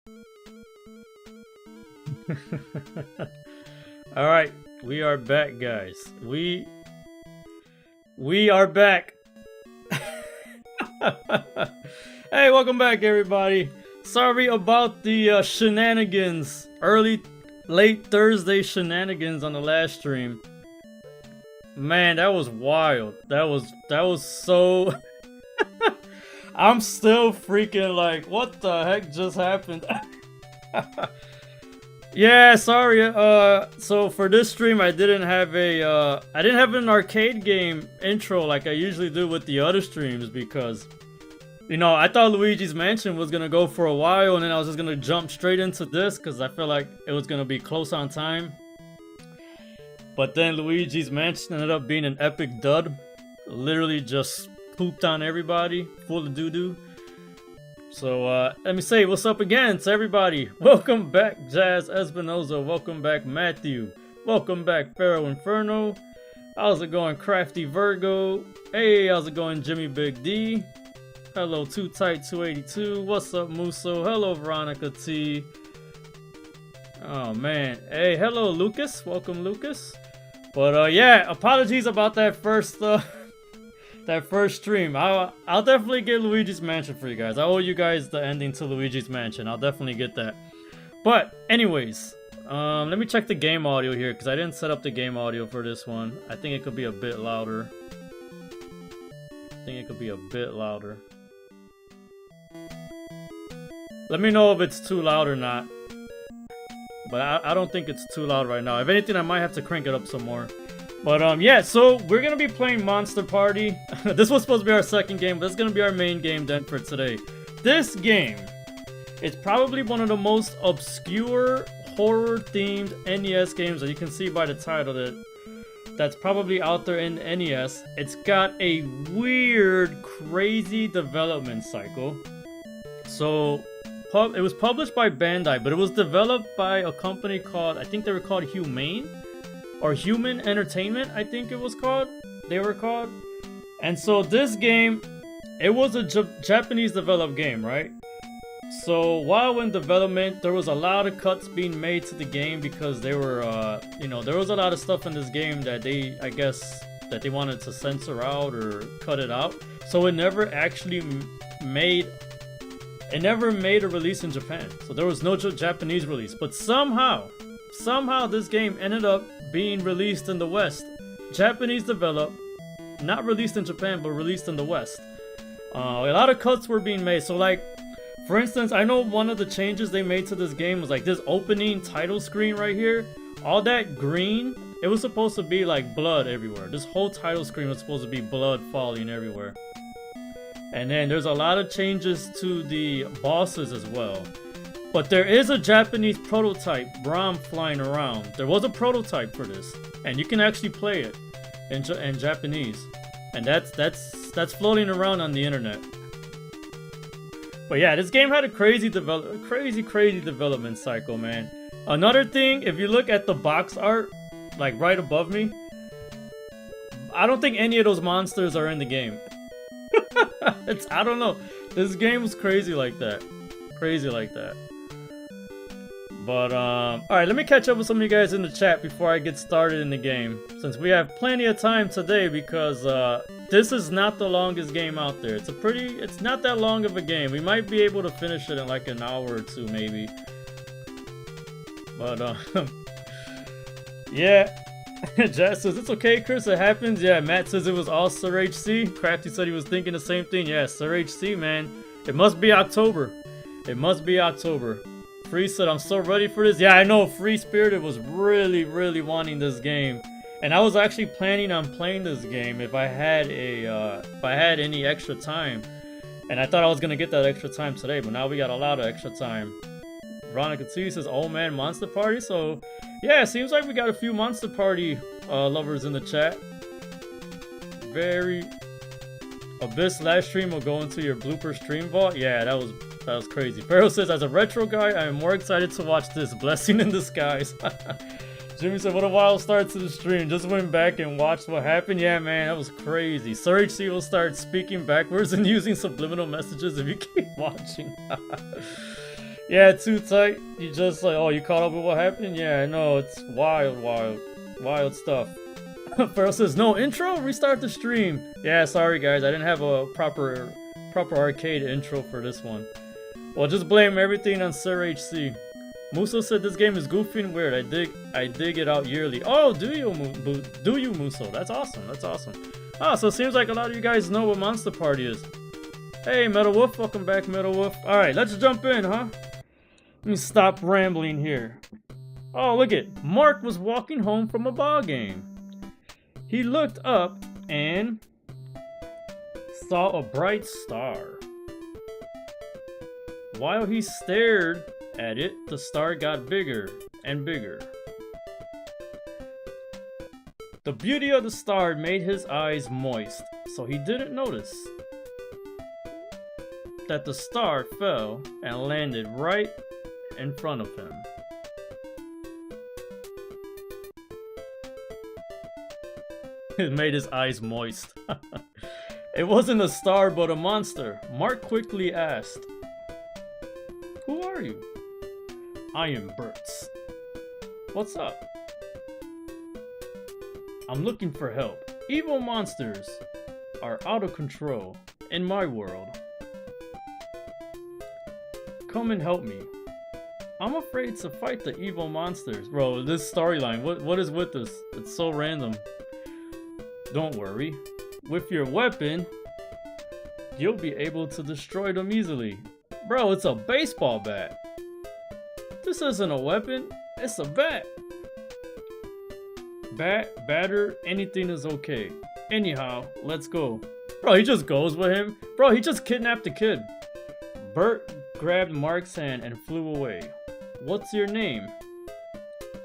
All right, we are back, guys. We are back. Hey, welcome back, everybody. Sorry about the shenanigans, late Thursday shenanigans on the last stream. Man, that was wild. That was so. I'm still freaking like, what the heck just happened? Yeah, sorry. So for this stream, I didn't have an arcade game intro like I usually do with the other streams because, you know, I thought Luigi's Mansion was gonna go for a while, and then I was just gonna jump straight into this because I feel like it was gonna be close on time. But then Luigi's Mansion ended up being an epic dud. Literally just pooped on everybody, full of doo-doo. So, let me say what's up again to everybody. Welcome back, Jazz Espinoza. Welcome back, Matthew. Welcome back, Pharaoh Inferno. How's it going, Crafty Virgo? Hey, how's it going, Jimmy Big D? Hello, Too Tight 282. What's up, Muso? Hello, Veronica T. Oh, man. Hey, hello, Lucas. Welcome, Lucas. But, yeah, apologies about that first, that first stream. I'll definitely get Luigi's Mansion for you guys. I owe you guys the ending to Luigi's Mansion. I'll definitely get that. But anyways, let me check the game audio here because I didn't set up the game audio for this one. I think it could be a bit louder. Let me know if it's too loud or not. But I don't think it's too loud right now. If anything, I might have to crank it up some more. But yeah, so we're gonna be playing Monster Party. This was supposed to be our second game, but it's gonna be our main game then for today. This game is probably one of the most obscure horror-themed NES games that you can see by the title that's probably out there in NES. It's got a weird, crazy development cycle. So it was published by Bandai, but it was developed by a company called, I think they were called Humane. Or Human Entertainment, I think it was called. They were called. And so this game, it was a Japanese developed game, right? So while in development, there was a lot of cuts being made to the game because they were, you know, there was a lot of stuff in this game that they, I guess, that they wanted to censor out or cut it out. So it never actually made a release in Japan. So there was no Japanese release. But somehow this game ended up being released in the West. Japanese developed, not released in Japan, but released in the West. A lot of cuts were being made. So like, for instance, I know one of the changes they made to this game was like this opening title screen right here. All that green, it was supposed to be like blood everywhere. This whole title screen was supposed to be blood falling everywhere. And then there's a lot of changes to the bosses as well. But there is a Japanese prototype ROM flying around. There was a prototype for this, and you can actually play it in Japanese, and that's floating around on the internet. But yeah, this game had a crazy development cycle, man. Another thing, if you look at the box art, like right above me, I don't think any of those monsters are in the game. I don't know. This game was crazy like that. But, alright, let me catch up with some of you guys in the chat before I get started in the game. Since we have plenty of time today because, this is not the longest game out there. It's not that long of a game. We might be able to finish it in like an hour or two, maybe. But, yeah. Jazz says, it's okay, Chris, it happens. Yeah, Matt says it was all Sir HC. Crafty said he was thinking the same thing. Yeah, Sir HC, man. It must be October. Free said, I'm so ready for this. Yeah, I know, Free Spirited was really wanting this game. And I was actually planning on playing this game if I had any extra time. And I thought I was gonna get that extra time today, but now we got a lot of extra time. Veronica T says, oh man, Monster Party. So yeah, it seems like we got a few Monster Party lovers in the chat. Abyss last stream will go into your blooper stream vault. Yeah, that was crazy. Pharaoh says, as a retro guy, I am more excited to watch this. Blessing in disguise. Jimmy said, what a wild start to the stream. Just went back and watched what happened. Yeah, man, that was crazy. Sir HC will start speaking backwards and using subliminal messages if you keep watching. Yeah, too tight. You just like, oh, you caught up with what happened? Yeah, I know. It's wild stuff. Feral says, no intro? Restart the stream. Yeah, sorry guys. I didn't have a proper arcade intro for this one. Well, just blame everything on Sir HC. Muso said this game is goofy and weird. I dig it out yearly. Oh, do you Muso? That's awesome. That's awesome. Ah, so it seems like a lot of you guys know what Monster Party is. Hey, Metal Wolf. Welcome back, Metal Wolf. Alright, let's jump in, huh? Let me stop rambling here. Oh, look it. Mark was walking home from a ball game. He looked up and saw a bright star. While he stared at it, the star got bigger and bigger. The beauty of the star made his eyes moist, so he didn't notice that the star fell and landed right in front of him. It made his eyes moist. It wasn't a star but a monster. Mark quickly asked, "Who are you?" "I am Bertz." "What's up?" "I'm looking for help. Evil monsters are out of control in my world. Come and help me. I'm afraid to fight the evil monsters." Bro, this storyline, what is with this? It's so random. "Don't worry. With your weapon, you'll be able to destroy them easily." Bro, it's a baseball bat. This isn't a weapon, it's a bat. Batter, anything is okay. Anyhow, let's go. Bro, he just goes with him. Bro, he just kidnapped the kid. Bert grabbed Mark's hand and flew away. "What's your name?"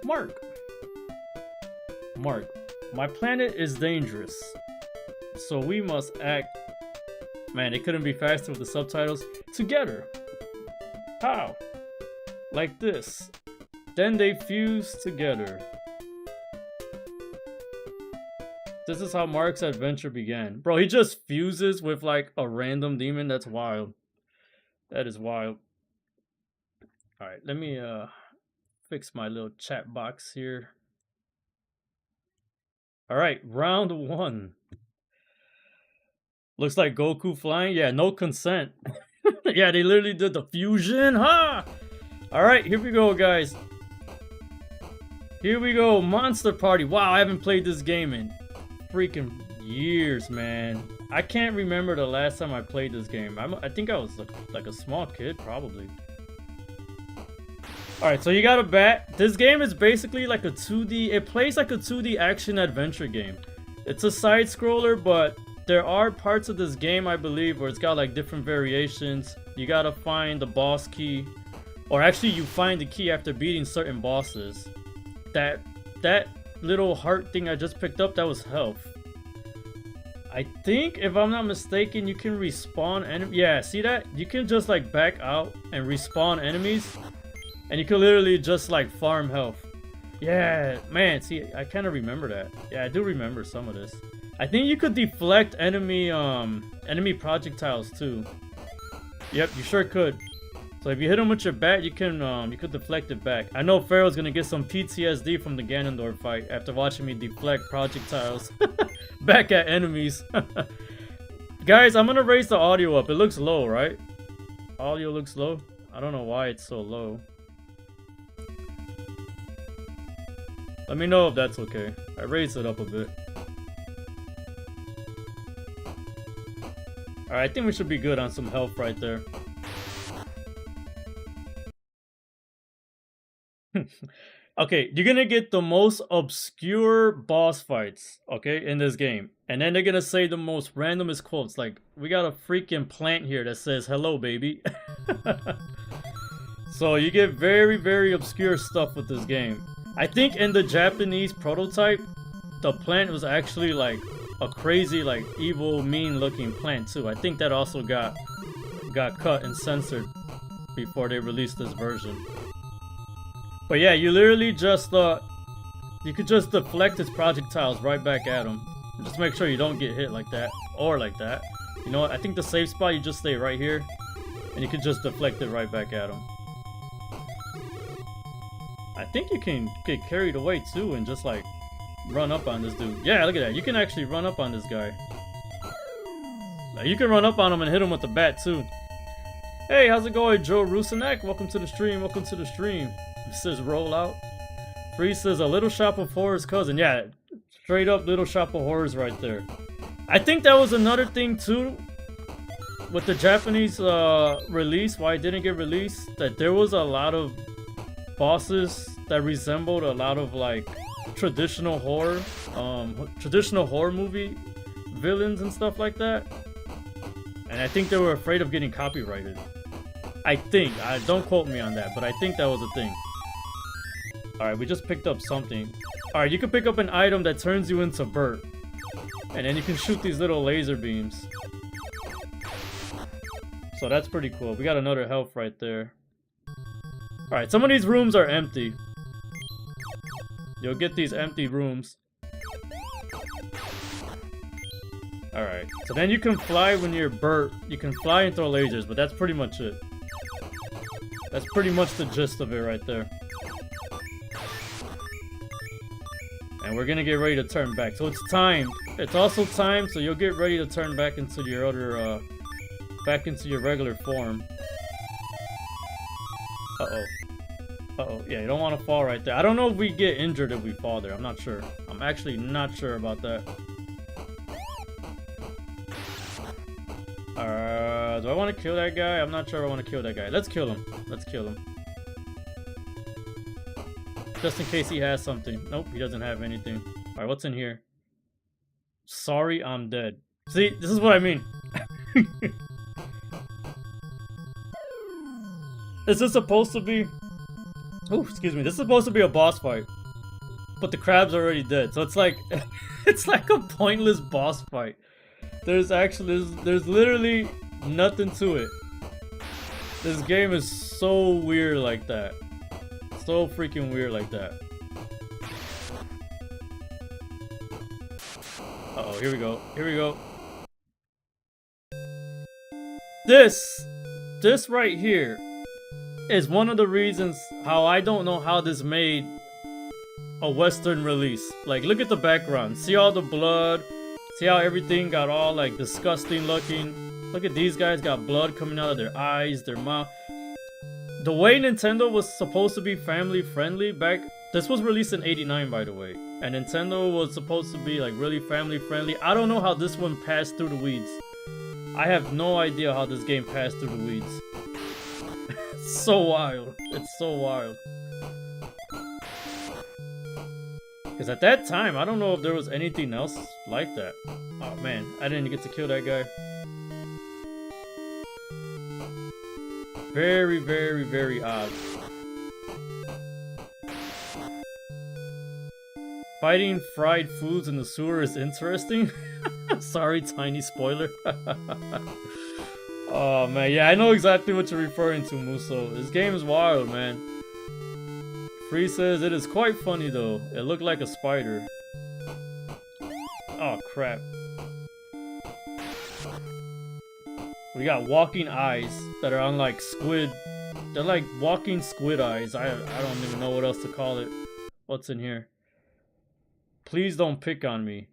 "Mark." "Mark, my planet is dangerous, so we must act." Man, it couldn't be faster with the subtitles. "Together." "How?" "Like this." Then they fused together. This is how Mark's adventure began. Bro, he just fuses with like a random demon. That's wild. That is wild. Alright, let me fix my little chat box here. Alright, round 1. Looks like Goku flying. Yeah, no consent. Yeah, they literally did the fusion. Ha! Alright, here we go, guys. Here we go. Monster Party. Wow, I haven't played this game in freaking years, man. I can't remember the last time I played this game. I think I was like a small kid, probably. Alright, so you got a bat. This game is basically like a 2D... It plays like a 2D action-adventure game. It's a side-scroller, but there are parts of this game, I believe, where it's got like different variations. You gotta find the boss key. Or actually, you find the key after beating certain bosses. That little heart thing I just picked up, that was health. I think, if I'm not mistaken, you can respawn enemies. Yeah, see that? You can just like back out and respawn enemies. And you can literally just like farm health. Yeah, man, see, I kind of remember that. Yeah, I do remember some of this. I think you could deflect enemy projectiles too. Yep, you sure could. So if you hit them with your bat, you could deflect it back. I know Pharaoh's gonna get some PTSD from the Ganondorf fight after watching me deflect projectiles back at enemies. Guys, I'm gonna raise the audio up. It looks low, right? Audio looks low. I don't know why it's so low. Let me know if that's okay. I raised it up a bit. Alright, I think we should be good on some health right there. Okay, you're gonna get the most obscure boss fights, okay, in this game. And then they're gonna say the most randomest quotes. Like, we got a freaking plant here that says, "Hello, baby." So you get very, very obscure stuff with this game. I think in the Japanese prototype, the plant was actually like a crazy, like evil, mean looking plant too. I think that also got cut and censored before they released this version. But yeah, you literally just you could just deflect his projectiles right back at him. Just make sure you don't get hit like that or like that. You know what? I think the safe spot, you just stay right here and you could just deflect it right back at him. I think you can get carried away too and just like run up on this dude. Yeah, look at that. You can actually run up on this guy. You can run up on him and hit him with the bat too. Hey, how's it going, Joe Rusinek? Welcome to the stream. Welcome to the stream. It says roll out. Free says a Little Shop of Horrors cousin. Yeah, straight up Little Shop of Horrors right there. I think that was another thing too with the Japanese release, why it didn't get released, that there was a lot of bosses that resembled a lot of like traditional horror movie villains and stuff like that. And I think they were afraid of getting copyrighted. I think. Don't quote me on that, but I think that was a thing. Alright, we just picked up something. Alright, you can pick up an item that turns you into Bert. And then you can shoot these little laser beams. So that's pretty cool. We got another health right there. Alright, some of these rooms are empty. You'll get these empty rooms. Alright, so then you can fly when you're Bert. You can fly and throw lasers, but that's pretty much it. That's pretty much the gist of it right there. And we're gonna get ready to turn back. So it's timed. It's also timed, so you'll get ready to turn back into your other, back into your regular form. Uh-oh. Uh-oh. Yeah, you don't want to fall right there. I don't know if we get injured if we fall there. I'm not sure. I'm actually not sure about that. Do I want to kill that guy? I'm not sure I want to kill that guy. Let's kill him. Let's kill him. Just in case he has something. Nope, he doesn't have anything. Alright, what's in here? Sorry, I'm dead. See, this is what I mean. Is this supposed to be... Oh, excuse me. This is supposed to be a boss fight. But the crab's already dead. So it's like... it's like a pointless boss fight. There's actually... There's literally nothing to it. This game is so weird like that. So freaking weird like that. Uh-oh, here we go. Here we go. This right here is one of the reasons how I don't know how this made a Western release. Like, look at the background. See all the blood? See how everything got all like disgusting looking? Look at these guys got blood coming out of their eyes, their mouth. The way Nintendo was supposed to be family friendly back... This was released in '89, by the way. And Nintendo was supposed to be like really family friendly. I don't know how this one passed through the weeds. I have no idea how this game passed through the weeds. It's so wild. It's so wild. Because at that time, I don't know if there was anything else like that. Oh man, I didn't get to kill that guy. Very, very, very odd. Fighting fried foods in the sewer is interesting. Sorry, tiny spoiler. Oh man, yeah, I know exactly what you're referring to, Muso. This game is wild, man. Free says it is quite funny though. It looked like a spider. Oh crap. We got walking eyes that are on like squid. They're like walking squid eyes. I don't even know what else to call it. What's in here? Please don't pick on me.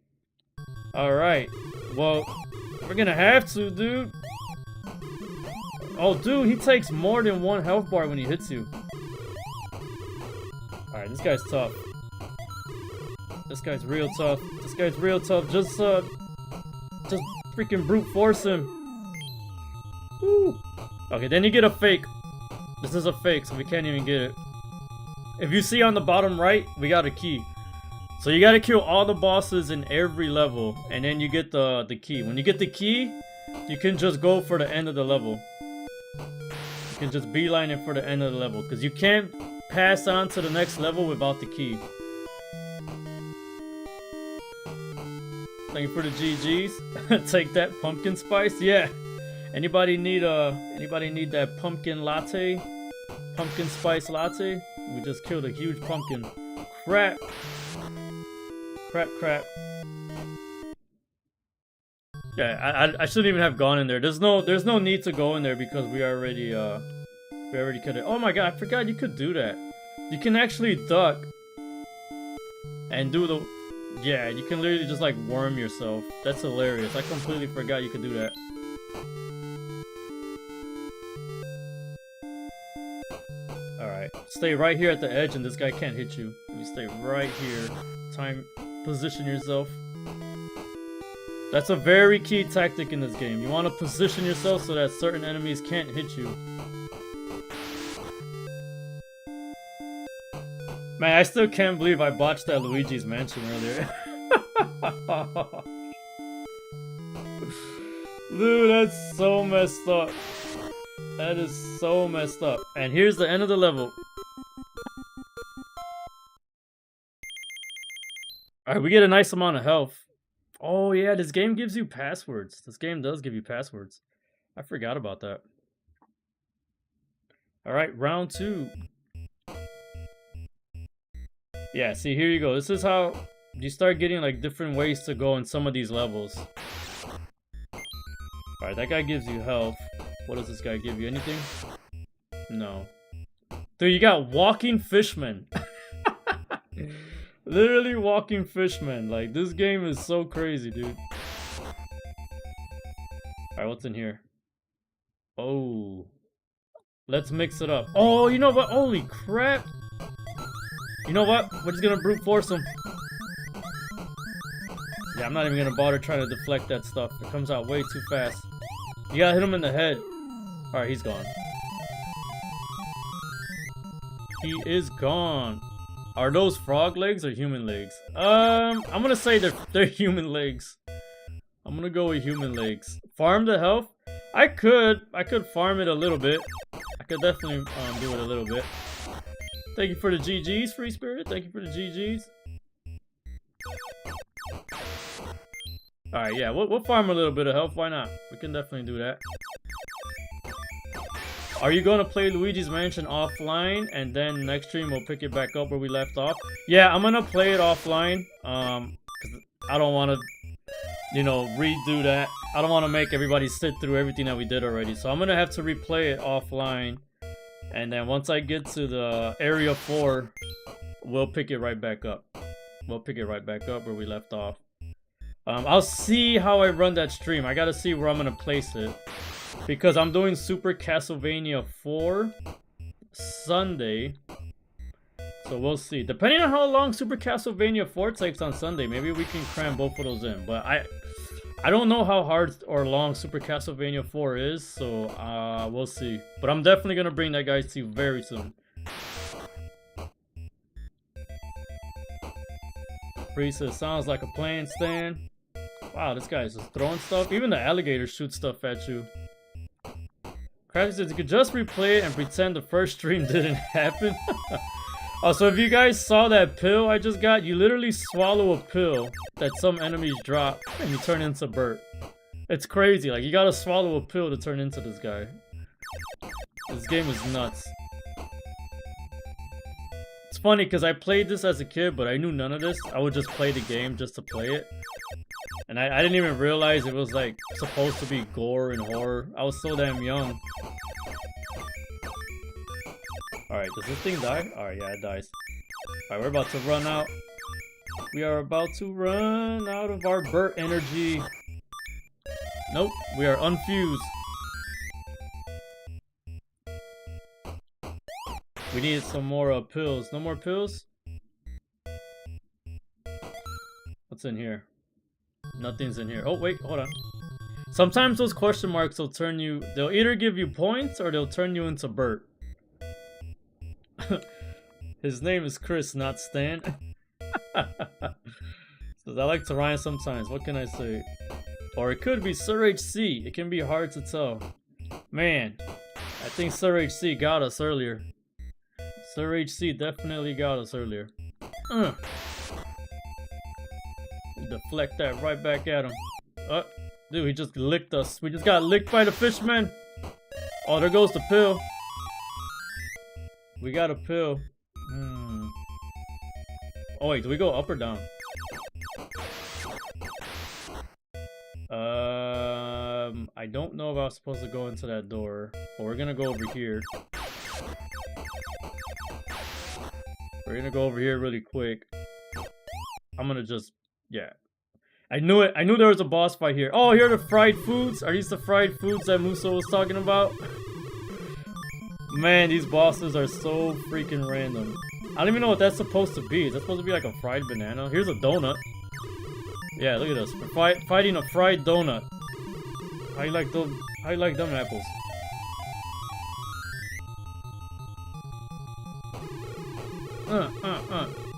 Alright. Well, we're gonna have to, dude. Oh, dude, he takes more than one health bar when he hits you. Alright, this guy's tough. This guy's real tough. This guy's real tough. Just freaking brute force him. Woo. Okay, then you get a fake. This is a fake, so we can't even get it. If you see on the bottom right, we got a key. So you gotta kill all the bosses in every level, and then you get the key. When you get the key, you can just go for the end of the level. You can just beeline it for the end of the level, because you can't pass on to the next level without the key. Thank you for the GGs. Take that pumpkin spice, yeah. Anybody need that pumpkin latte? Pumpkin spice latte? We just killed a huge pumpkin. Crap. Crap, crap. Yeah, I shouldn't even have gone in there. There's no need to go in there because we already killed it. Oh my god, I forgot you could do that. You can actually duck and do the... Yeah, you can literally just like worm yourself. That's hilarious. I completely forgot you could do that. Alright, stay right here at the edge and this guy can't hit you. You stay right here. Position yourself. That's a very key tactic in this game. You want to position yourself so that certain enemies can't hit you. Man, I still can't believe I botched that Luigi's Mansion earlier. Dude, that's so messed up. That is so messed up. And here's the end of the level. Alright, we get a nice amount of health. Oh yeah, this game gives you passwords. This game does give you passwords. I forgot about that. Alright, round 2. Yeah, see, here you go. This is how you start getting like different ways to go in some of these levels. Alright, that guy gives you health. What does this guy give you? Anything? No. Dude, you got walking fishmen. Literally walking fishmen. Like, this game is so crazy, dude. Alright, what's in here? Oh. Let's mix it up. Oh, you know what? Holy crap. You know what? We're just gonna brute force him. Yeah, I'm not even gonna bother trying to deflect that stuff. It comes out way too fast. You gotta hit him in the head. Alright, he's gone. He is gone. Are those frog legs or human legs? I'm gonna say they're human legs. I'm gonna go with human legs. Farm the health? I could farm it a little bit. I could definitely do it a little bit. Thank you for the GGs, Free Spirit. Thank you for the GGs. Alright, yeah, we'll farm a little bit of health. Why not? We can definitely do that. Are you going to play Luigi's Mansion offline and then next stream we'll pick it back up where we left off? Yeah, I'm going to play it offline. Cause I don't want to, you know, redo that. I don't want to make everybody sit through everything that we did already. So I'm going to have to replay it offline. And then once I get to the area 4, we'll pick it right back up. We'll pick it right back up where we left off. I'll see how I run that stream. I got to see where I'm going to place it. Because I'm doing Super Castlevania 4 Sunday. So we'll see. Depending on how long Super Castlevania 4 takes on Sunday, maybe we can cram both of those in. But I don't know how hard or long Super Castlevania 4 is, so we'll see. But I'm definitely going to bring that guy to you very soon. Priest says, sounds like a plan, Stan. Wow, this guy's just throwing stuff. Even the alligators shoot stuff at you. Crafty says, you could just replay it and pretend the first stream didn't happen. Oh, so if you guys saw that pill I just got, you literally swallow a pill that some enemies drop and you turn into Bert. It's crazy. Like, you gotta swallow a pill to turn into this guy. This game is nuts. It's funny because I played this as a kid, but I knew none of this. I would just play the game just to play it. And I didn't even realize it was like supposed to be gore and horror. I was so damn young. Alright, does this thing die? Alright, yeah, it dies. Alright, we're about to run out. We are about to run out of our Bert energy. Nope, we are unfused. We need some more pills. No more pills? What's in here? Nothing's in here. Oh, wait, hold on. Sometimes those question marks will turn you... They'll either give you points or they'll turn you into Bert. His name is Chris, not Stan. Says, I like to rhyme sometimes. What can I say? Or it could be Sir HC. It can be hard to tell. Man, I think Sir HC got us earlier. Sir HC definitely got us earlier. Deflect that right back at him. Dude, he just licked us. We just got licked by the fishman. Oh, there goes the pill. We got a pill. Oh wait, do we go up or down? I don't know if I was supposed to go into that door. But we're gonna go over here. We're gonna go over here really quick. I'm gonna just, yeah. I knew it. I knew there was a boss fight here. Oh, here are the fried foods. Are these the fried foods that Muso was talking about? Man, these bosses are so freaking random. I don't even know what that's supposed to be. Is that supposed to be like a fried banana? Here's a donut. Yeah, look at this. We're fighting a fried donut. How you like them? How you like them apples?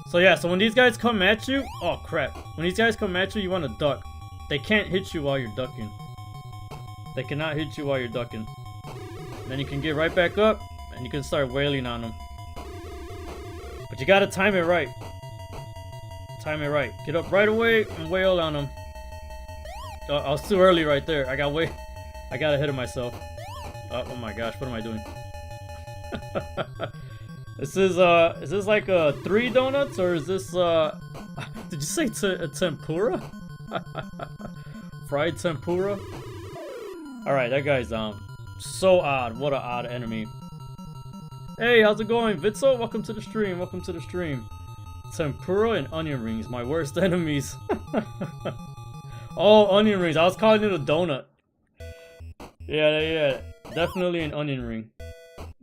So yeah, so when these guys come at you, oh crap. When these guys come at you, you want to duck. They can't hit you while you're ducking. They cannot hit you while you're ducking. Then you can get right back up, and you can start wailing on them. But you gotta time it right. Time it right. Get up right away and wail on them. I was too early right there. I got ahead of myself. Oh my gosh, what am I doing? Is this like 3 donuts, or is this did you say tempura? Fried tempura? Alright, that guy's so odd. What an odd enemy. Hey, how's it going, Vitso? Welcome to the stream. Welcome to the stream. Tempura and onion rings, my worst enemies. Oh, onion rings. I was calling it a donut. Yeah. Definitely an onion ring.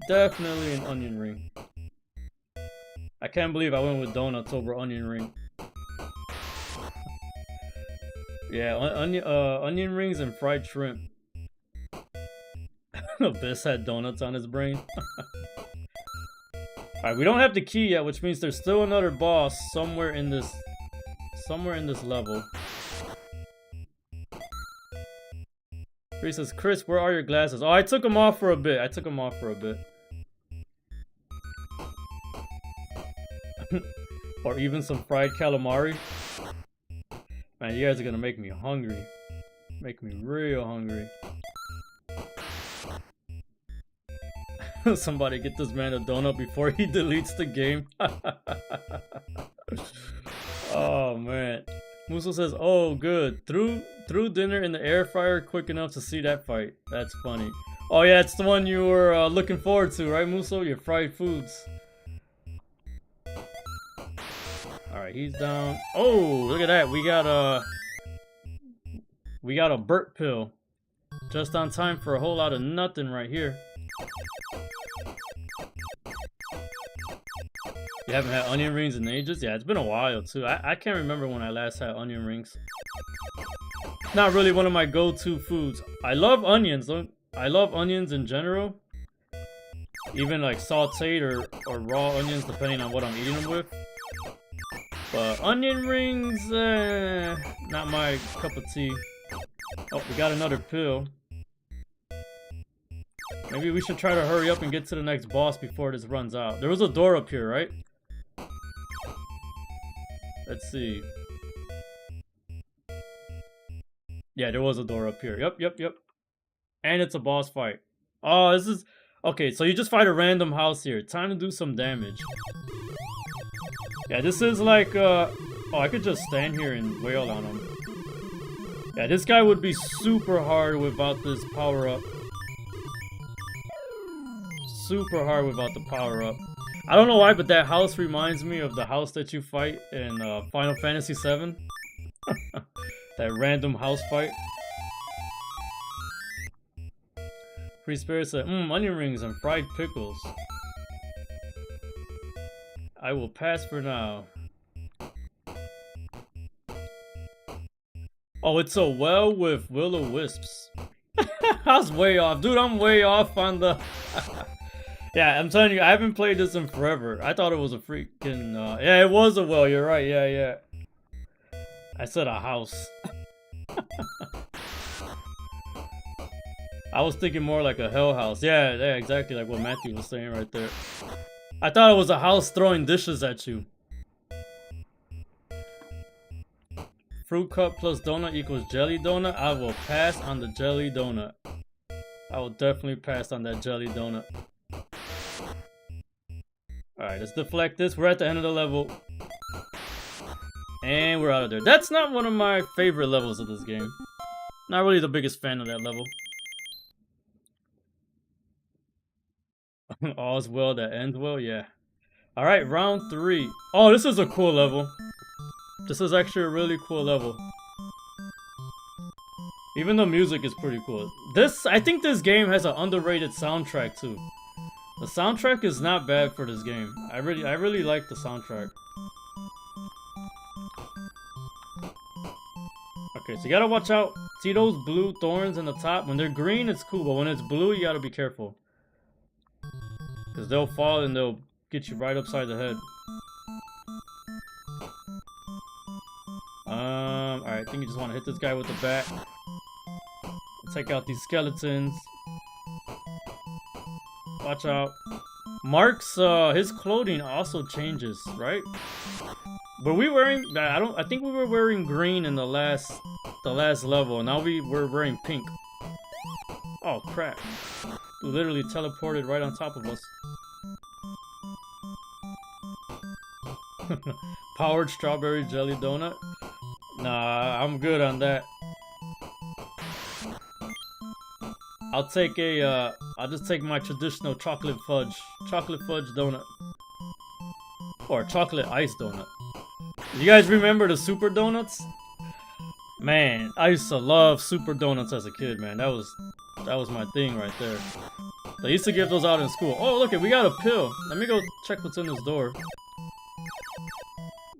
Definitely an onion ring. I can't believe I went with donuts over onion ring. Yeah, onion rings and fried shrimp. Abyss had donuts on his brain. Alright, we don't have the key yet, which means there's still another boss somewhere in this level. He says, Chris, where are your glasses? Oh, I took them off for a bit. Or even some fried calamari. Man, you guys are gonna make me hungry. Make me real hungry. Somebody get this man a donut before he deletes the game. Oh man. Muso says, oh good. Threw dinner in the air fryer quick enough to see that fight. That's funny. Oh yeah, it's the one you were looking forward to, right, Muso? Your fried foods. Alright, he's down. Oh, look at that. We got a Burt pill. Just on time for a whole lot of nothing right here. You haven't had onion rings in ages? Yeah, it's been a while too. I can't remember when I last had onion rings. Not really one of my go-to foods. I love onions. I love onions in general. Even like sauteed or raw onions, depending on what I'm eating them with. But onion rings, not my cup of tea. Oh, we got another pill. Maybe we should try to hurry up and get to the next boss before this runs out. There was a door up here, right? Let's see. Yeah, there was a door up here. Yep. And it's a boss fight. Oh, this is... Okay, so you just fight a random house here. Time to do some damage. Yeah, this is like... Oh, I could just stand here and wail on him. Yeah, this guy would be super hard without this power-up. Super hard without the power-up. I don't know why, but that house reminds me of the house that you fight in Final Fantasy VII. That random house fight. Free Spirit said, onion rings and fried pickles. I will pass for now. Oh, it's a well with will-o-wisps. I was way off. Dude, I'm way off on the... Yeah, I'm telling you, I haven't played this in forever. I thought it was a freaking... Yeah, it was a well, you're right. Yeah. I said a house. I was thinking more like a hell house. Yeah, exactly like what Matthew was saying right there. I thought it was a house throwing dishes at you. Fruit cup plus donut equals jelly donut. I will pass on the jelly donut. I will definitely pass on that jelly donut. Alright, let's deflect this. We're at the end of the level. And we're out of there. That's not one of my favorite levels of this game. Not really the biggest fan of that level. All's well that ends well, yeah. Alright, round 3. Oh, this is a cool level. This is actually a really cool level. Even the music is pretty cool. I think this game has an underrated soundtrack too. The soundtrack is not bad for this game. I really like the soundtrack. Okay, so you gotta watch out. See those blue thorns in the top? When they're green, it's cool, but when it's blue, you gotta be careful. Because they'll fall and they'll get you right upside the head. Alright, I think you just want to hit this guy with the bat. Take out these skeletons. Watch out. Mark's his clothing also changes, right? Were we wearing I think we were wearing green in the last level. Now we're wearing pink. Oh crap. We literally teleported right on top of us. Powered strawberry jelly donut? Nah, I'm good on that. I'll just take my traditional chocolate fudge donut. Or chocolate ice donut. You guys remember the super donuts? Man, I used to love super donuts as a kid, man. That was my thing right there. They used to give those out in school. Oh, look, we got a pill. Let me go check what's in this door.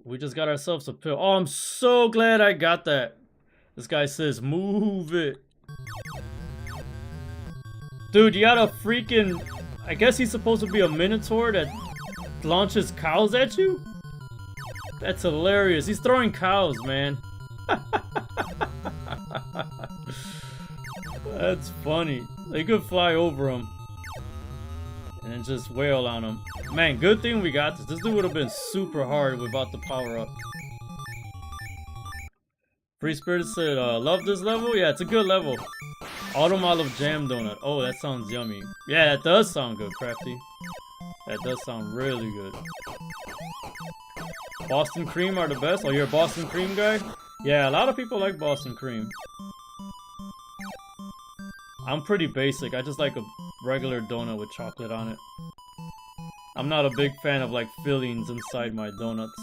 We just got ourselves a pill. Oh, I'm so glad I got that. This guy says, move it. Dude, you got a freaking... I guess he's supposed to be a minotaur that launches cows at you? That's hilarious. He's throwing cows, man. That's funny. They could fly over him. And then just wail on him. Man, good thing we got this. This dude would have been super hard without the power up. Free Spirit said, love this level? Yeah, it's a good level. Autumn Olive Jam Donut. Oh, that sounds yummy. Yeah, that does sound good, Crafty. That does sound really good. Boston Cream are the best? Oh, you're a Boston Cream guy? Yeah, a lot of people like Boston Cream. I'm pretty basic. I just like a regular donut with chocolate on it. I'm not a big fan of like fillings inside my donuts.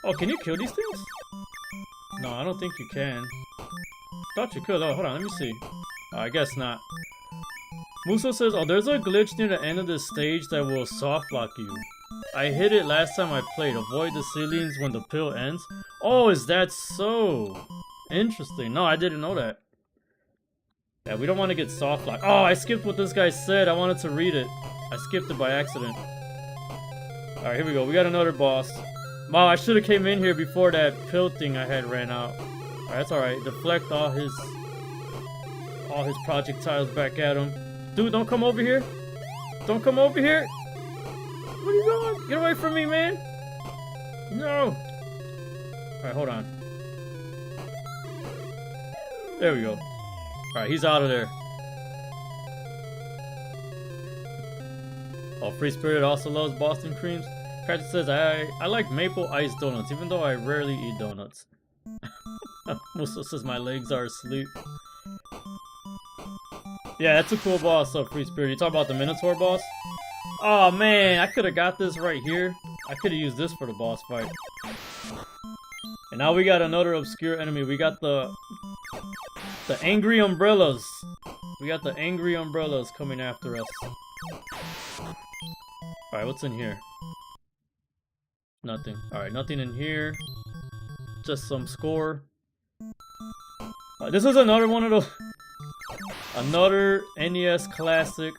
Oh, can you kill these things? No, I don't think you can. Thought you could. Oh, hold on, let me see. I guess not. Muso says, oh, there's a glitch near the end of this stage that will soft lock you. I hit it last time I played. Avoid the ceilings when the pill ends. Oh, is that so? Interesting. No, I didn't know that. Yeah, we don't want to get soft locked. Oh, I skipped what this guy said. I wanted to read it. I skipped it by accident. Alright, here we go. We got another boss. Wow, I should have came in here before that pill thing I had ran out. Alright, that's alright. Deflect all his projectiles back at him. Dude, don't come over here. Don't come over here. Where are you going? Get away from me, man. No. Alright, hold on. There we go. Alright, he's out of there. Oh, Free Spirit also loves Boston Creams. Cratchit says, I like maple ice donuts, even though I rarely eat donuts. Musso says my legs are asleep. Yeah, that's a cool boss, Free Spirit. You talk about the Minotaur boss? Oh man, I could have got this right here. I could have used this for the boss fight. And now we got another obscure enemy. We got the angry umbrellas. We got the angry umbrellas coming after us. Alright, what's in here? Nothing. Alright, nothing in here. Just some score. This is another one of those... Another NES classic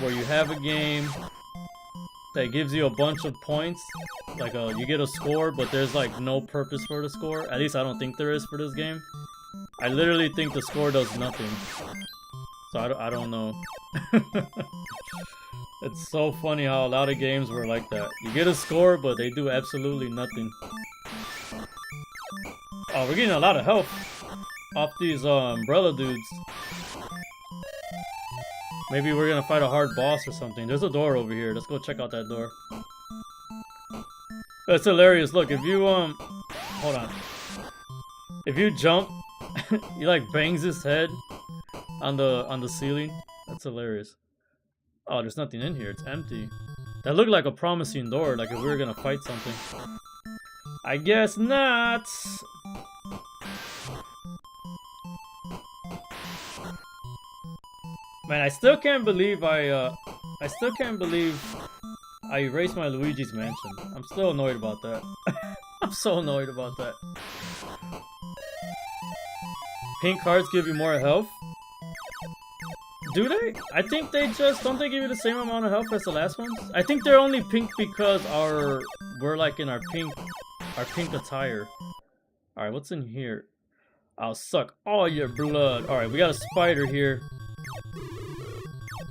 where you have a game that gives you a bunch of points. Like, you get a score, but there's like no purpose for the score. At least I don't think there is for this game. I literally think the score does nothing. So I don't know. It's so funny how a lot of games were like that. You get a score, but they do absolutely nothing. Oh, we're getting a lot of health off these umbrella dudes. Maybe we're gonna fight a hard boss or something. There's a door over here. Let's go check out that door. That's hilarious. Look, if you hold on. If you jump, he like bangs his head on the ceiling. That's hilarious. Oh, there's nothing in here. It's empty. That looked like a promising door, like if we were gonna fight something. I guess not. Man, I still can't believe I erased my Luigi's Mansion. I'm still annoyed about that. I'm so annoyed about that. Pink hearts give you more health? Do they? I think they just... Don't they give you the same amount of health as the last ones? I think they're only pink because we're like in our pink attire. Alright, what's in here? I'll suck all your blood. Alright, we got a spider here.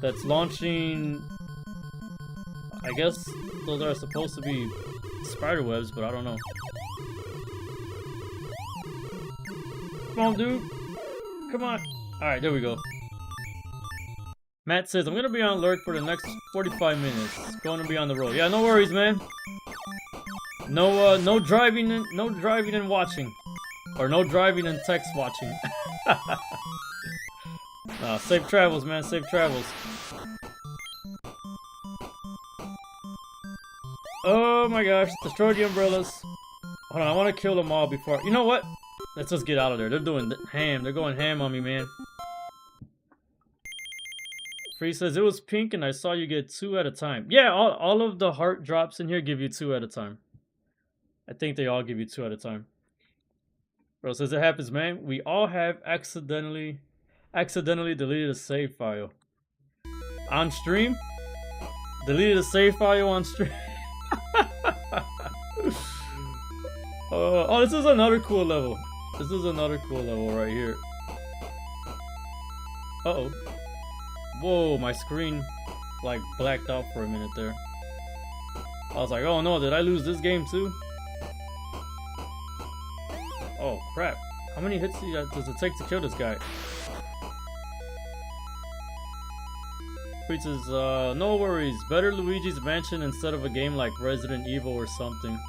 That's launching... I guess those are supposed to be spider webs, but I don't know. Come on, dude. Come on. Alright, there we go. Matt says, I'm gonna be on alert for the next 45 minutes. Going to be on the road. Yeah, no worries, man. No driving and watching. Or no driving and text watching. Safe travels, man. Safe travels. Oh my gosh, destroy the umbrellas. Hold on, I want to kill them all before... You know what? Let's just get out of there. They're doing ham. They're going ham on me, man. Free says, it was pink and I saw you get 2 at a time. Yeah, all of the heart drops in here give you 2 at a time. I think they all give you 2 at a time. Bro says, it happens, man. We all have accidentally deleted a save file. On stream? Deleted a save file on stream? Oh, this is another cool level. This is another cool level right here. Uh-oh. Whoa, my screen like blacked out for a minute there. I was like, oh no, did I lose this game too? Oh crap. How many hits does it take to kill this guy? Says, no worries. Better Luigi's Mansion instead of a game like Resident Evil or something.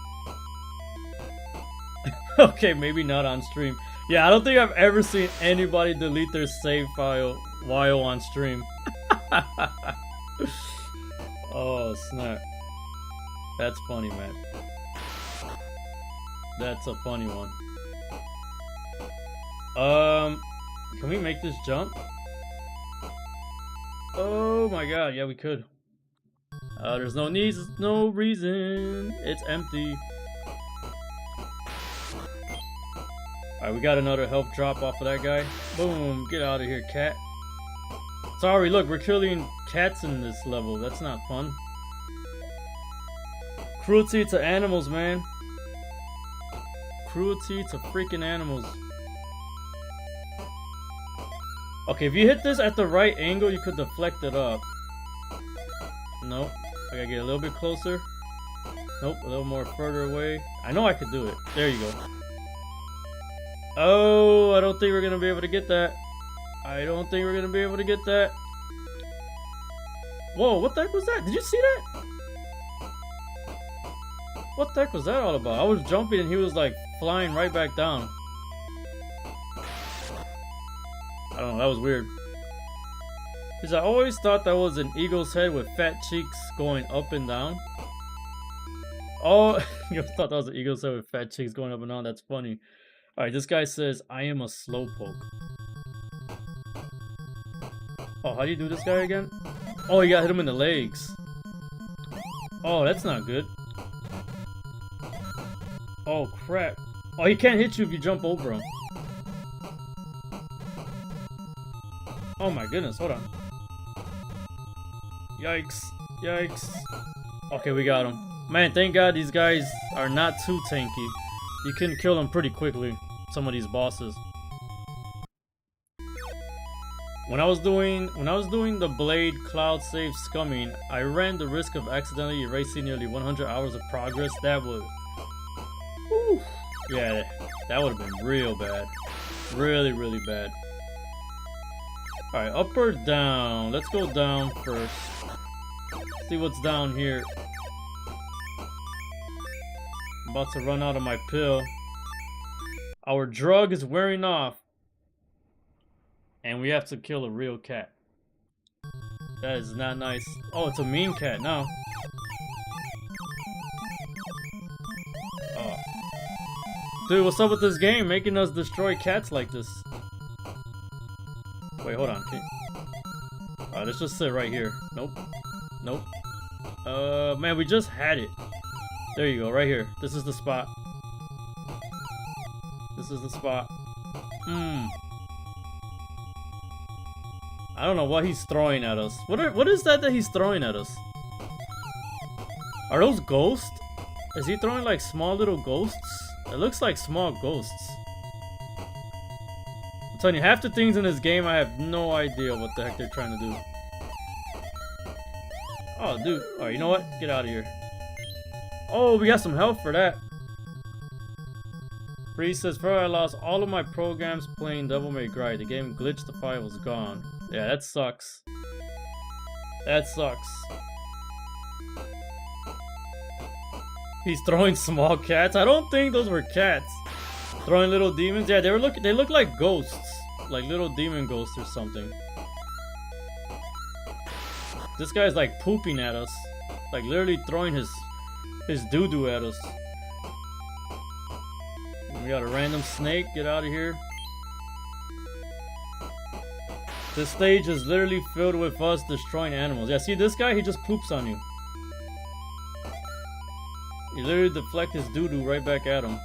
Okay, maybe not on stream. Yeah, I don't think I've ever seen anybody delete their save file while on stream. Oh, snap. That's funny, man. That's a funny one. Can we make this jump? Oh my god, yeah, we could. There's no needs, no reason. It's empty. Alright, we got another health drop off of that guy. Boom, get out of here, cat. Sorry, look, we're killing cats in this level. That's not fun. Cruelty to animals, man. Cruelty to freaking animals. Okay, if you hit this at the right angle, you could deflect it up. Nope. I gotta get a little bit closer. Nope, a little more further away. I know I could do it. There you go. Oh, I don't think we're gonna be able to get that. I don't think we're gonna be able to get that. Whoa, what the heck was that? Did you see that? What the heck was that all about? I was jumping and he was like flying right back down. I don't know, that was weird. Because I always thought that was an eagle's head with fat cheeks going up and down. Oh, you thought that was an eagle's head with fat cheeks going up and down? That's funny. Alright, this guy says, I am a slowpoke. Oh, how do you do this guy again? Oh, you gotta hit him in the legs. Oh, that's not good. Oh, crap. Oh, he can't hit you if you jump over him. Oh my goodness, hold on. Yikes, yikes. Okay, we got him. Man, thank God these guys are not too tanky. You can kill them pretty quickly, some of these bosses. When I was doing the Blade Cloud Save scumming, I ran the risk of accidentally erasing nearly 100 hours of progress. That would... Whew, yeah, that would have been real bad. Really, really bad. Alright, up or down? Let's go down first. See what's down here. I'm about to run out of my pill. Our drug is wearing off. And we have to kill a real cat. That is not nice. Oh, it's a mean cat now. Dude, what's up with this game making us destroy cats like this? Wait, hold on. Alright, let's just sit right here. Nope. Nope. Man, we just had it. There you go, right here. This is the spot. This is the spot. I don't know what he's throwing at us. What is that he's throwing at us? Are those ghosts? Is he throwing like small little ghosts? It looks like small ghosts. I'm telling you, half the things in this game, I have no idea what the heck they're trying to do. Oh, dude. Alright, you know what? Get out of here. Oh, we got some health for that. Bree says, "Bro, I lost all of my programs playing Devil May Cry. The game glitched, the file was gone." Yeah, that sucks. That sucks. He's throwing small cats. I don't think those were cats. Throwing little demons. Yeah, they look like ghosts, like little demon ghosts or something. This guy's like pooping at us, like literally throwing his doo-doo at us. We got a random snake. Get out of here. This stage is literally filled with us destroying animals. Yeah, see this guy? He just poops on you. You literally deflect his doo-doo right back at him.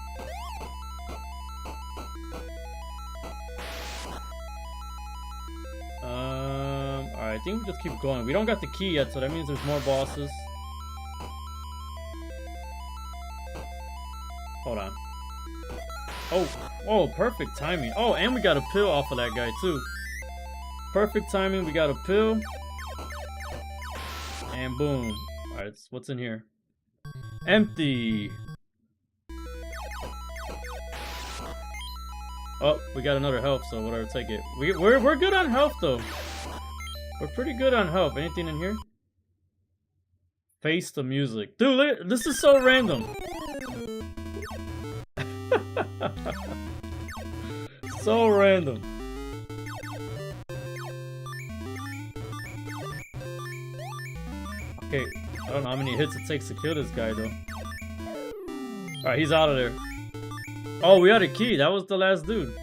Alright, I think we just keep going. We don't got the key yet, so that means there's more bosses. Hold on. Oh, perfect timing. Oh, and we got a pill off of that guy too. Perfect timing, we got a pill. And boom. Alright, what's in here? Empty. Oh, we got another health, so whatever, take it. We're good on health though. We're pretty good on health. Anything in here? Face the music. Dude, this is so random. So random. Okay, I don't know how many hits it takes to kill this guy though. Alright, he's out of there. Oh, we had a key. That was the last dude.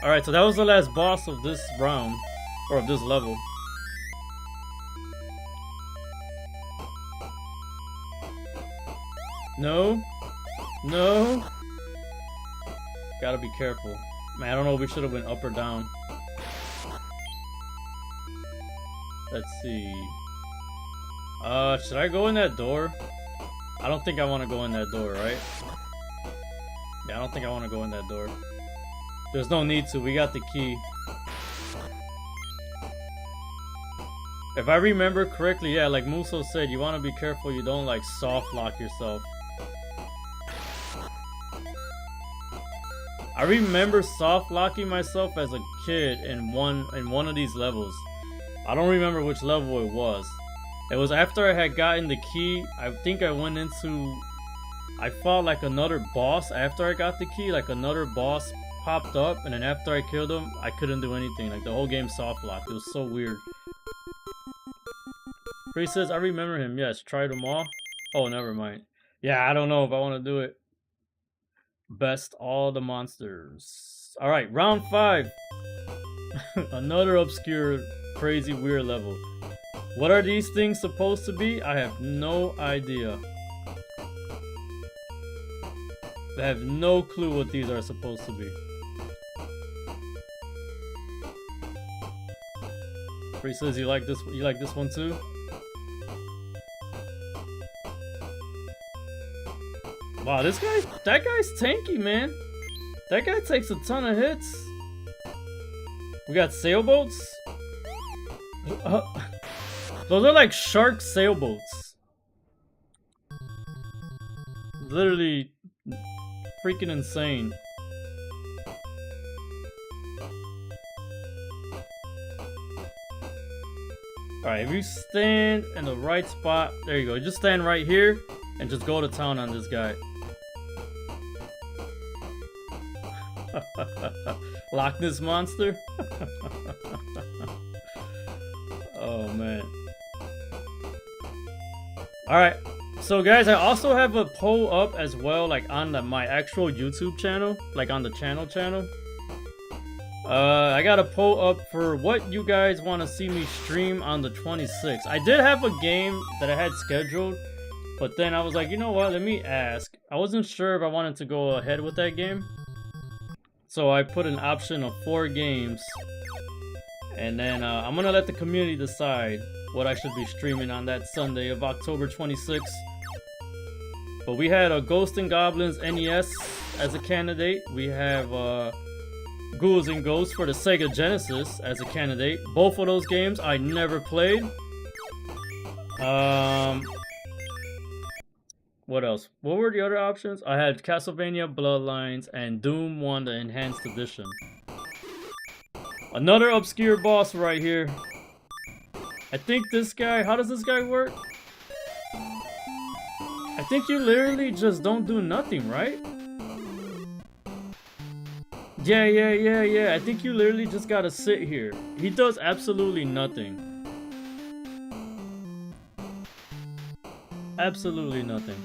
Alright, so that was the last boss of this round. Or of this level. No. No. Gotta be careful. Man, I don't know if we should have went up or down. Let's see. Should I go in that door? I don't think I want to go in that door, right? Yeah, I don't think I want to go in that door. There's no need to. We got the key. If I remember correctly, yeah, like Muso said, you want to be careful you don't like soft lock yourself. I remember soft locking myself as a kid in one of these levels. I don't remember which level it was. It was after I had gotten the key. I think I went into... I fought like another boss after I got the key. Like another boss popped up, and then after I killed him, I couldn't do anything. Like the whole game soft locked. It was so weird. Free says, I remember him. Yes, tried them all. Oh, never mind. Yeah, I don't know if I want to do it. Best all the monsters. Alright, round 5. Another obscure, crazy, weird level. What are these things supposed to be? I have no idea. I have no clue what these are supposed to be. Free says you like this one too? Wow, that guy's tanky, man. That guy takes a ton of hits. We got sailboats. Those are like shark sailboats. Literally freaking insane. Alright, if you stand in the right spot, there you go. Just stand right here and just go to town on this guy. Loch Ness Monster? Oh man. Alright, So guys, I also have a poll up as well, like on my actual YouTube channel, like on the channel. I got a poll up for what you guys want to see me stream on the 26th. I did have a game that I had scheduled, but then I was like, you know what, let me ask. I wasn't sure if I wanted to go ahead with that game. So I put an option of 4 games. And then I'm going to let the community decide what I should be streaming on that Sunday of October 26th. But we had a Ghosts and Goblins NES as a candidate. We have Ghouls and Ghosts for the Sega Genesis as a candidate. Both of those games I never played. What else? What were the other options? I had Castlevania Bloodlines and Doom 1, the Enhanced Edition. Another obscure boss right here. I think this guy... How does this guy work? I think you literally just don't do nothing, right? Yeah. I think you literally just gotta sit here. He does absolutely nothing. Absolutely nothing.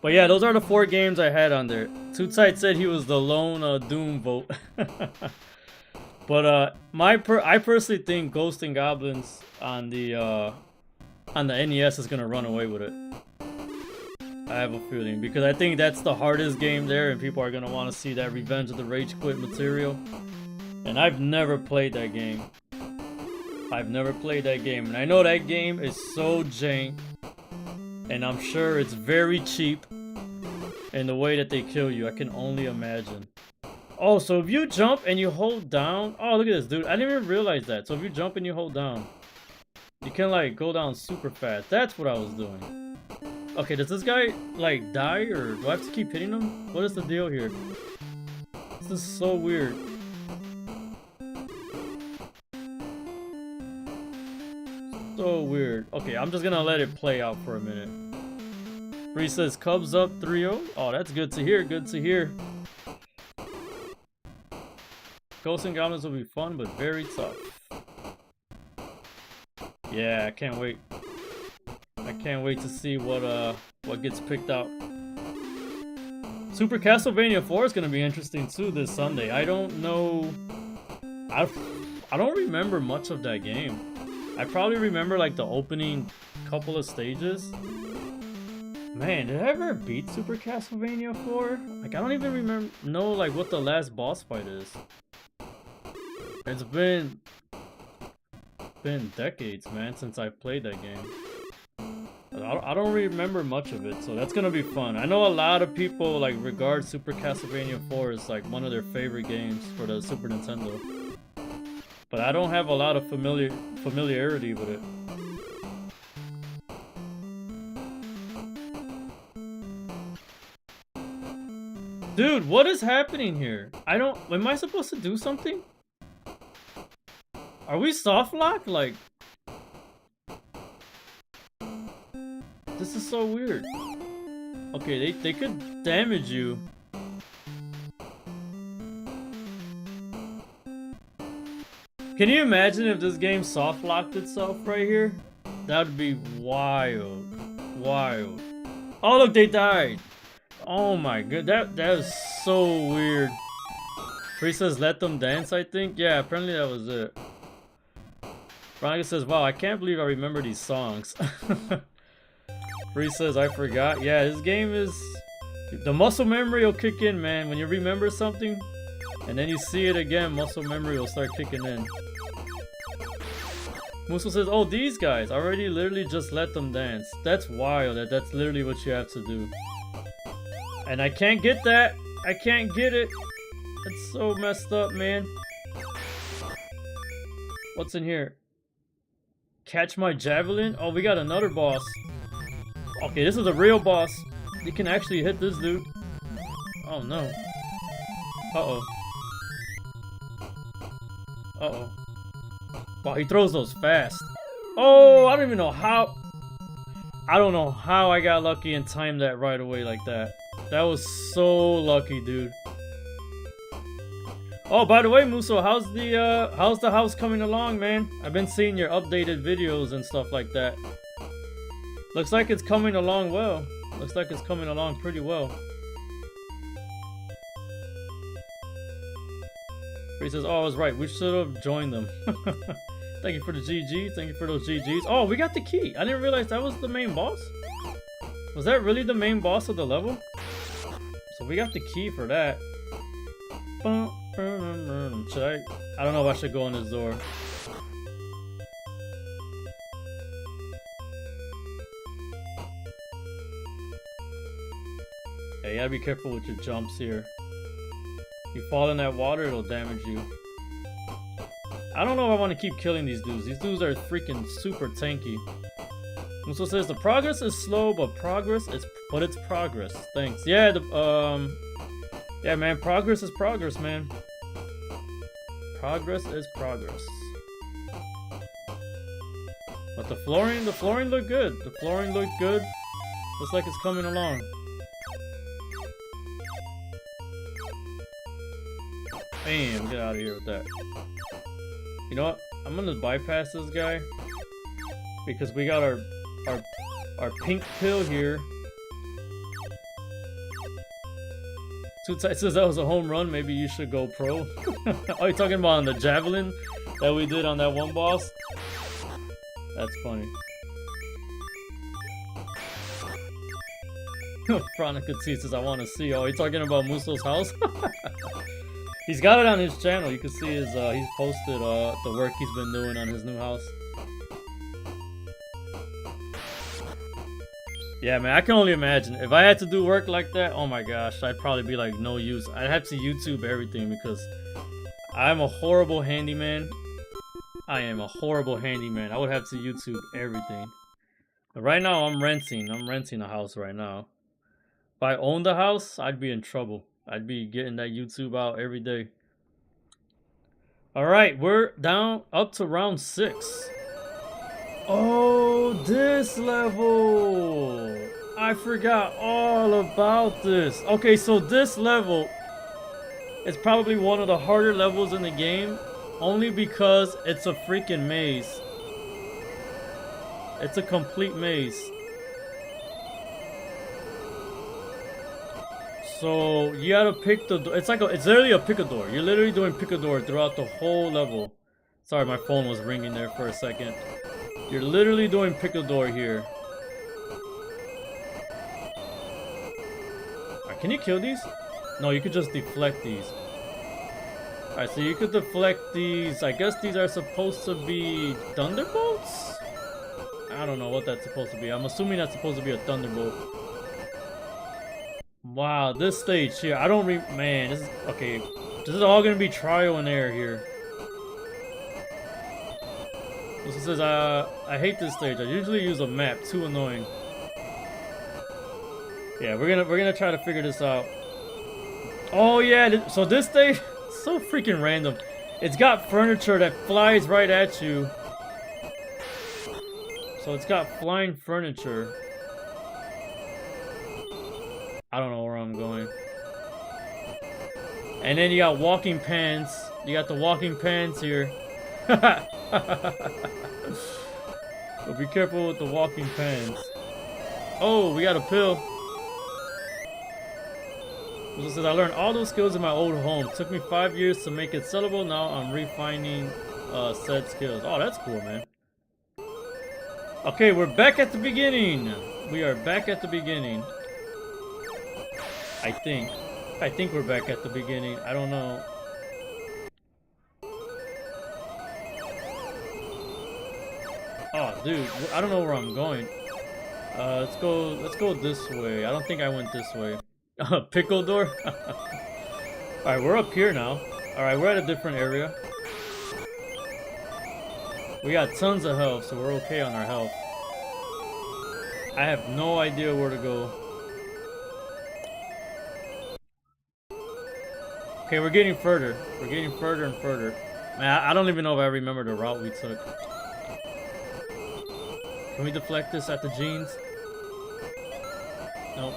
But yeah, those are the 4 games I had on there. Too Tight said he was the lone Doom vote. But I personally think Ghosts and Goblins on the NES is gonna run away with it. I have a feeling, because I think that's the hardest game there, and people are gonna want to see that Revenge of the Rage Quit material. And I've never played that game. And I know that game is so jank, and I'm sure it's very cheap. And the way that they kill you, I can only imagine. Oh, so if you jump and you hold down... Oh, look at this, dude. I didn't even realize that. So if you jump and you hold down, you can, like, go down super fast. That's what I was doing. Okay, does this guy, like, die? Or do I have to keep hitting him? What is the deal here? This is so weird. So weird. Okay, I'm just gonna let it play out for a minute. Bree says, Cubs up 3-0. Oh, that's good to hear. Good to hear. Ghosts and Goblins will be fun, but very tough. Yeah, I can't wait. I can't wait to see what gets picked out. Super Castlevania 4 is gonna be interesting too this Sunday. I don't know. I don't remember much of that game. I probably remember like the opening couple of stages. Man, did I ever beat Super Castlevania 4? Like, I don't even know like what the last boss fight is. It's been decades, man, since I played that game. I don't remember much of it, so that's gonna be fun. I know a lot of people like regard Super Castlevania 4 as like one of their favorite games for the Super Nintendo, but I don't have a lot of familiarity with it. Dude, what is happening here? Am I supposed to do something? Are we soft locked? Like, this is so weird. Okay, they could damage you. Can you imagine if this game soft locked itself right here? That would be wild. Wild. Oh look, they died. Oh my god, that is so weird. Free says let them dance, I think. Yeah, apparently that was it. Veronica says, wow, I can't believe I remember these songs. Free says, I forgot. Yeah, this game is... The muscle memory will kick in, man. When you remember something, and then you see it again, muscle memory will start kicking in. Musso says, oh, these guys. Already literally just let them dance. That's wild. That's literally what you have to do. And I can't get that. I can't get it. That's so messed up, man. What's in here? Catch my javelin? Oh, we got another boss. Okay, this is a real boss. You can actually hit this dude. Oh, no. Uh-oh. Uh-oh. Wow, he throws those fast. Oh, I don't even know how... I don't know how I got lucky and timed that right away like that. That was so lucky, dude. Oh, by the way, Muso, how's the house coming along, man? I've been seeing your updated videos and stuff like that. Looks like it's coming along well. Looks like it's coming along pretty well. He says, oh, I was right. We should have joined them. Thank you for the GG. Thank you for those GGs. Oh, we got the key. I didn't realize that was the main boss. Was that really the main boss of the level? So we got the key for that. Should I don't know if I should go in this door. Yeah, you gotta be careful with your jumps here. You fall in that water, it'll damage you. I don't know if I want to keep killing these dudes. These dudes are freaking super tanky. Musso says the progress is slow, but it's progress. Thanks. Yeah, yeah, man, progress is progress, man. Progress is progress. But the flooring looked good. The flooring looked good. Looks like it's coming along. Bam, get out of here with that. You know what? I'm gonna bypass this guy because we got our pink pill here. It says that was a home run. Maybe you should go pro. Oh, you're talking about on the javelin that we did on that one boss? That's funny. Veronica T says I want to see. Oh, you're talking about Musso's house? He's got it on his channel. You can see his he's posted the work he's been doing on his new house. Yeah, man, I can only imagine. If I had to do work like that, oh my gosh, I'd probably be like no use. I'd have to YouTube everything because I'm a horrible handyman. I am a horrible handyman. I would have to YouTube everything. But right now, I'm renting. I'm renting a house right now. If I owned the house, I'd be in trouble. I'd be getting that YouTube out every day. Alright, we're down up to round 6. Oh, this level! I forgot all about this. Okay, so this level is probably one of the harder levels in the game. Only because it's a freaking maze. It's a complete maze. So you gotta pick the door. It's literally a picador. You're literally doing picador throughout the whole level. Sorry, my phone was ringing there for a second. You're literally doing picador here. Alright, can you kill these? No, you could just deflect these. Alright, so you could deflect these. I guess these are supposed to be thunderbolts? I don't know what that's supposed to be. I'm assuming that's supposed to be a thunderbolt. Wow, this stage here, I don't man, this is, okay, this is all gonna be trial and error here. This says, I hate this stage. I usually use a map, too annoying. Yeah, we're gonna try to figure this out. Oh yeah, so this stage, so freaking random. It's got furniture that flies right at you. So it's got flying furniture. I don't know where I'm going. And then you got walking pants. You got the walking pants here. But be careful with the walking pants. Oh, we got a pill. It says, I learned all those skills in my old home. Took me 5 years to make it sellable. Now I'm refining said skills. Oh, that's cool, man. Okay, we're back at the beginning. We are back at the beginning. I think we're back at the beginning. I don't know. Oh, dude, I don't know where I'm going. Let's go this way. I don't think I went this way. Pickle door? Alright, we're up here now. Alright, we're at a different area. We got tons of health, so we're okay on our health. I have no idea where to go. Okay, we're getting further. We're getting further and further. Man, I don't even know if I remember the route we took. Can we deflect this at the jeans? Nope.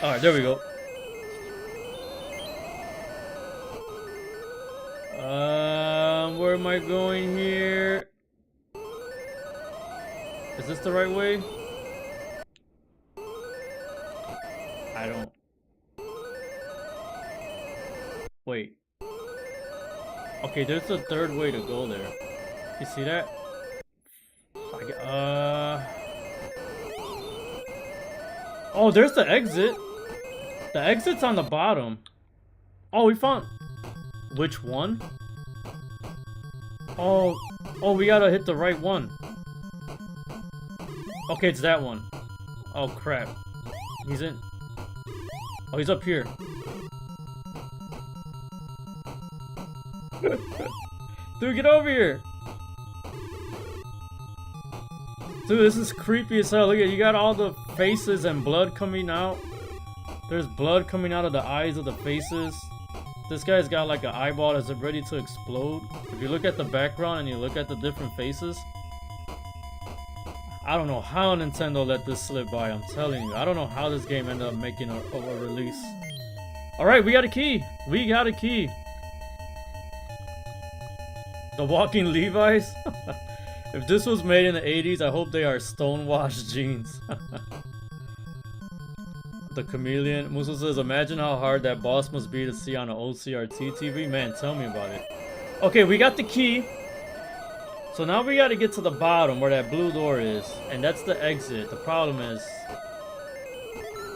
Alright, there we go. Where am I going here? Is this the right way? I don't... Wait. Okay, there's a third way to go there. You see that? Oh, there's the exit. The exit's on the bottom. Oh, we found... Which one? Oh, we gotta hit the right one. Okay, it's that one. Oh, crap. He's in... Oh, he's up here. Dude, get over here! Dude, this is creepy as hell. Look at, you got all the faces and blood coming out. There's blood coming out of the eyes of the faces. This guy's got like an eyeball that's ready to explode. If you look at the background and you look at the different faces, I don't know how Nintendo let this slip by. I'm telling you, I don't know how this game ended up making a release. Alright, we got a key. We got a key. The walking Levi's? If this was made in the 80s, I hope they are stonewashed jeans. The chameleon. Musa says, imagine how hard that boss must be to see on an old CRT TV. Man, tell me about it. Okay, we got the key. So now we gotta get to the bottom where that blue door is. And that's the exit. The problem is,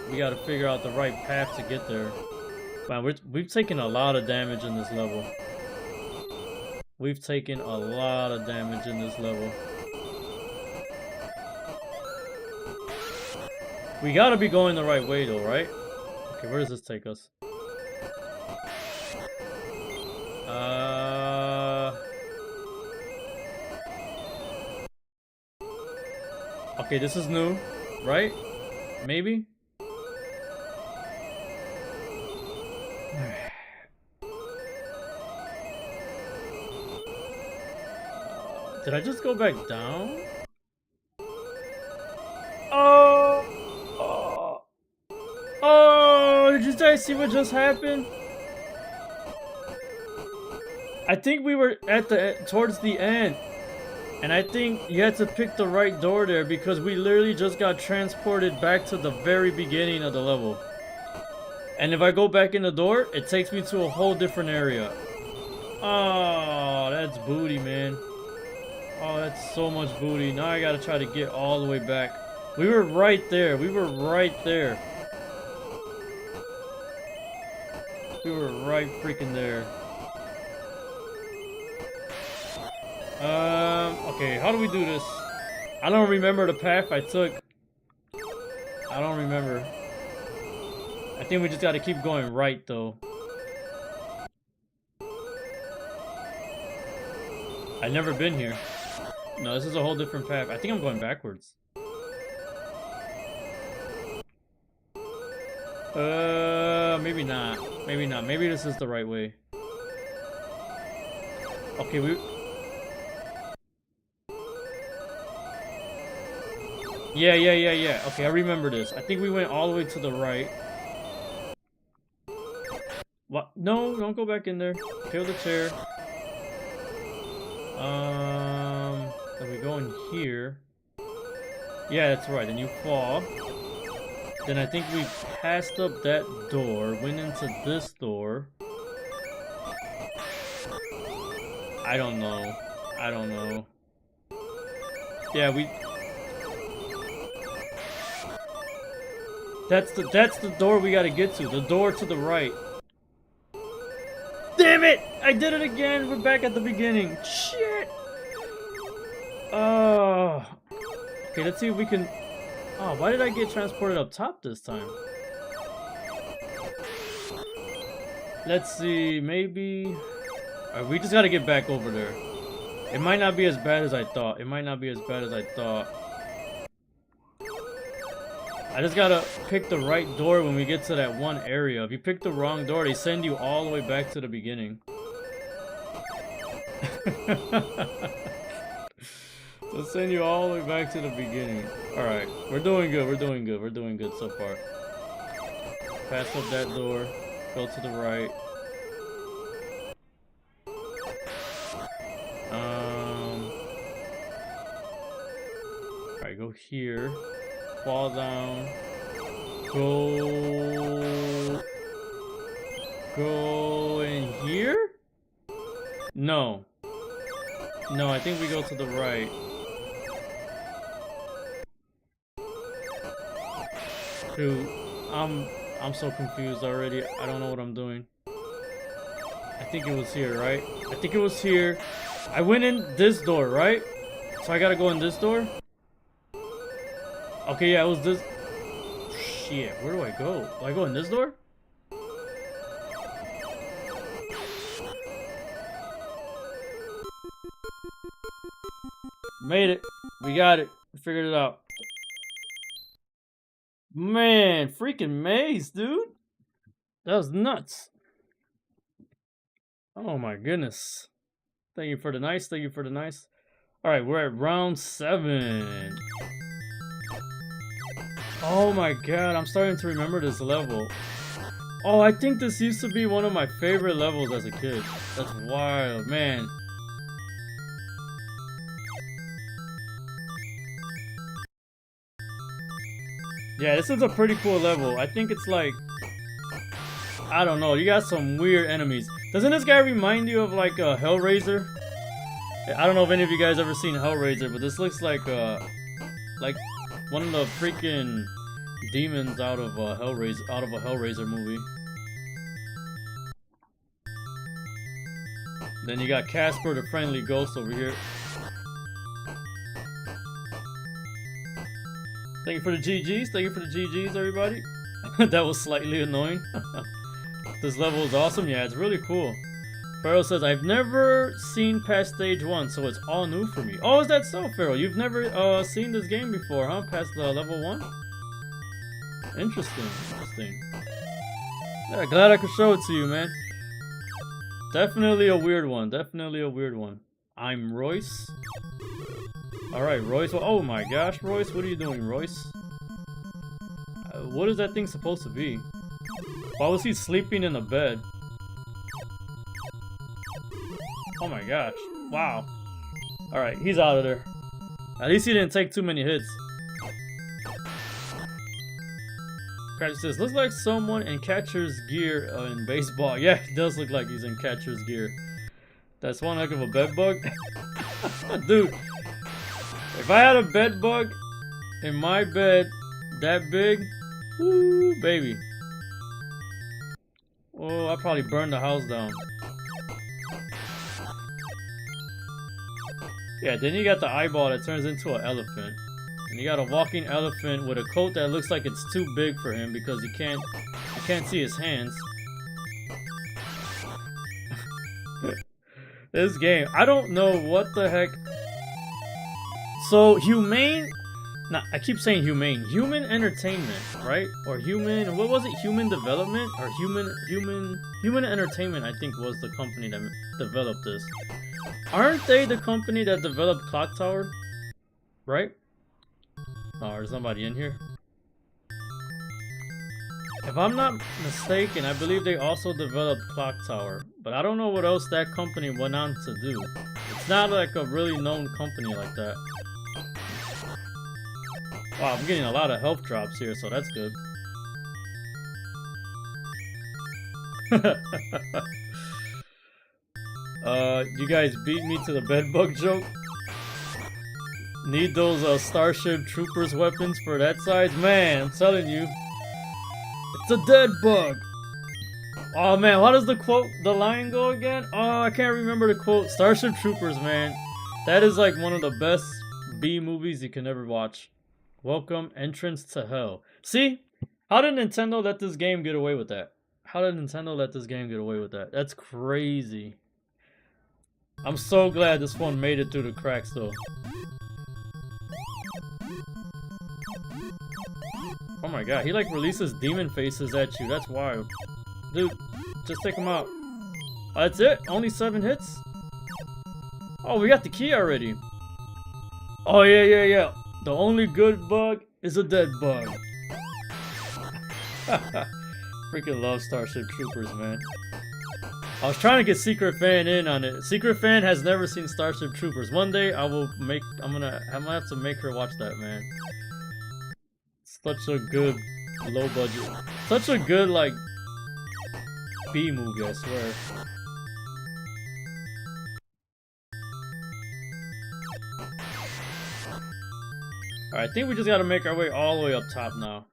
we gotta figure out the right path to get there. Man, we've taken a lot of damage in this level. We've taken a lot of damage in this level. We gotta be going the right way though, right? Okay, where does this take us? Okay, this is new, right? Maybe? Did I just go back down? Oh, did you guys see what just happened? I think we were at towards the end. And I think you had to pick the right door there because we literally just got transported back to the very beginning of the level. And if I go back in the door, it takes me to a whole different area. Oh, that's booty, man. Oh, that's so much booty. Now I gotta try to get all the way back. We were right there. We were right there. We were right freaking there. Okay, how do we do this? I don't remember the path I took. I don't remember. I think we just gotta keep going right, though. I've never been here. No, this is a whole different path. I think I'm going backwards. Maybe not. Maybe not. Maybe this is the right way. Okay, Yeah. Okay, I remember this. I think we went all the way to the right. What? No, don't go back in there. Kill the chair. Then we go in here. Yeah, that's right. Then you fall. Then I think we passed up that door, went into this door. I don't know. I don't know. Yeah, That's the door we gotta get to. The door to the right. Damn it! I did it again! We're back at the beginning. Shit! Oh. Okay, let's see if we can... Oh, why did I get transported up top this time? Let's see, maybe... Alright, we just gotta get back over there. It might not be as bad as I thought. It might not be as bad as I thought. I just gotta pick the right door when we get to that one area. If you pick the wrong door, they send you all the way back to the beginning. They'll send you all the way back to the beginning. Alright, we're doing good, we're doing good, we're doing good so far. Pass up that door, go to the right. Alright, Alright, go here. Fall down. Go... Go in here? No. No, I think we go to the right. Dude, I'm so confused already. I don't know what I'm doing. I think it was here, right? I think it was here. I went in this door, right? So I gotta go in this door? Okay, yeah, it was this. Shit, where do I go? Do I go in this door? Made it. We got it. We figured it out. Man, freaking maze, dude. That was nuts. Oh my goodness. Thank you for the nice. Thank you for the nice. Alright, we're at round 7. Oh my god, I'm starting to remember this level. Oh, I think this used to be one of my favorite levels as a kid. That's wild, man. Yeah, this is a pretty cool level. I think it's like, I don't know, you got some weird enemies. Doesn't this guy remind you of like a Hellraiser? I don't know if any of you guys ever seen Hellraiser, but this looks like one of the freaking demons out of a Hellraiser movie. Then you got Casper the friendly ghost over here. Thank you for the GGs. Thank you for the GGs, everybody. That was slightly annoying. This level is awesome. Yeah, it's really cool. Pharaoh says, I've never seen past stage 1, so it's all new for me. Oh, is that so, Pharaoh? You've never seen this game before, huh? Past level 1? Interesting. Interesting. Yeah, glad I could show it to you, man. Definitely a weird one. Definitely a weird one. I'm Royce. Alright, Royce. Oh my gosh, Royce. What are you doing, Royce? What is that thing supposed to be? Why was he sleeping in a bed? Oh my gosh. Wow. Alright, he's out of there. At least he didn't take too many hits. Cratch says, looks like someone in catcher's gear in baseball. Yeah, it does look like he's in catcher's gear. That's one heck of a bed bug. Dude, if I had a bed bug in my bed that big, woo, baby. Oh, I'd probably burn the house down. Yeah, then you got the eyeball that turns into an elephant. And you got a walking elephant with a coat that looks like it's too big for him because you can't see his hands. This game, I don't know what the heck. So humane, I keep saying humane. Human entertainment, right? Or human, what was it? Human development or human entertainment? I think was the company that developed this. Aren't they the company that developed Clock Tower? Right? Oh, there's somebody in here. If I'm not mistaken, I believe they also developed Clock Tower. But I don't know what else that company went on to do. It's not like a really known company like that. Wow, I'm getting a lot of health drops here, so that's good. You guys beat me to the bedbug joke? Need those Starship Troopers weapons for that size? Man, I'm telling you. It's a dead bug. Oh man, how does the line go again? Oh, I can't remember the quote. Starship Troopers, man. That is like one of the best B movies you can ever watch. Welcome, entrance to hell. See? How did Nintendo let this game get away with that? How did Nintendo let this game get away with that? That's crazy. I'm so glad this one made it through the cracks though. Oh my god, he like releases demon faces at you. That's wild. Dude, just take him out. That's it? Only 7 hits? Oh, we got the key already. Oh yeah. The only good bug is a dead bug. Freaking love Starship Troopers, man. I was trying to get Secret Fan in on it. Secret Fan has never seen Starship Troopers. One day I will make. I'm gonna have to make her watch that, man. Such a good low budget, such a good like B movie. I swear. Alright, I think we just gotta make our way all the way up top now.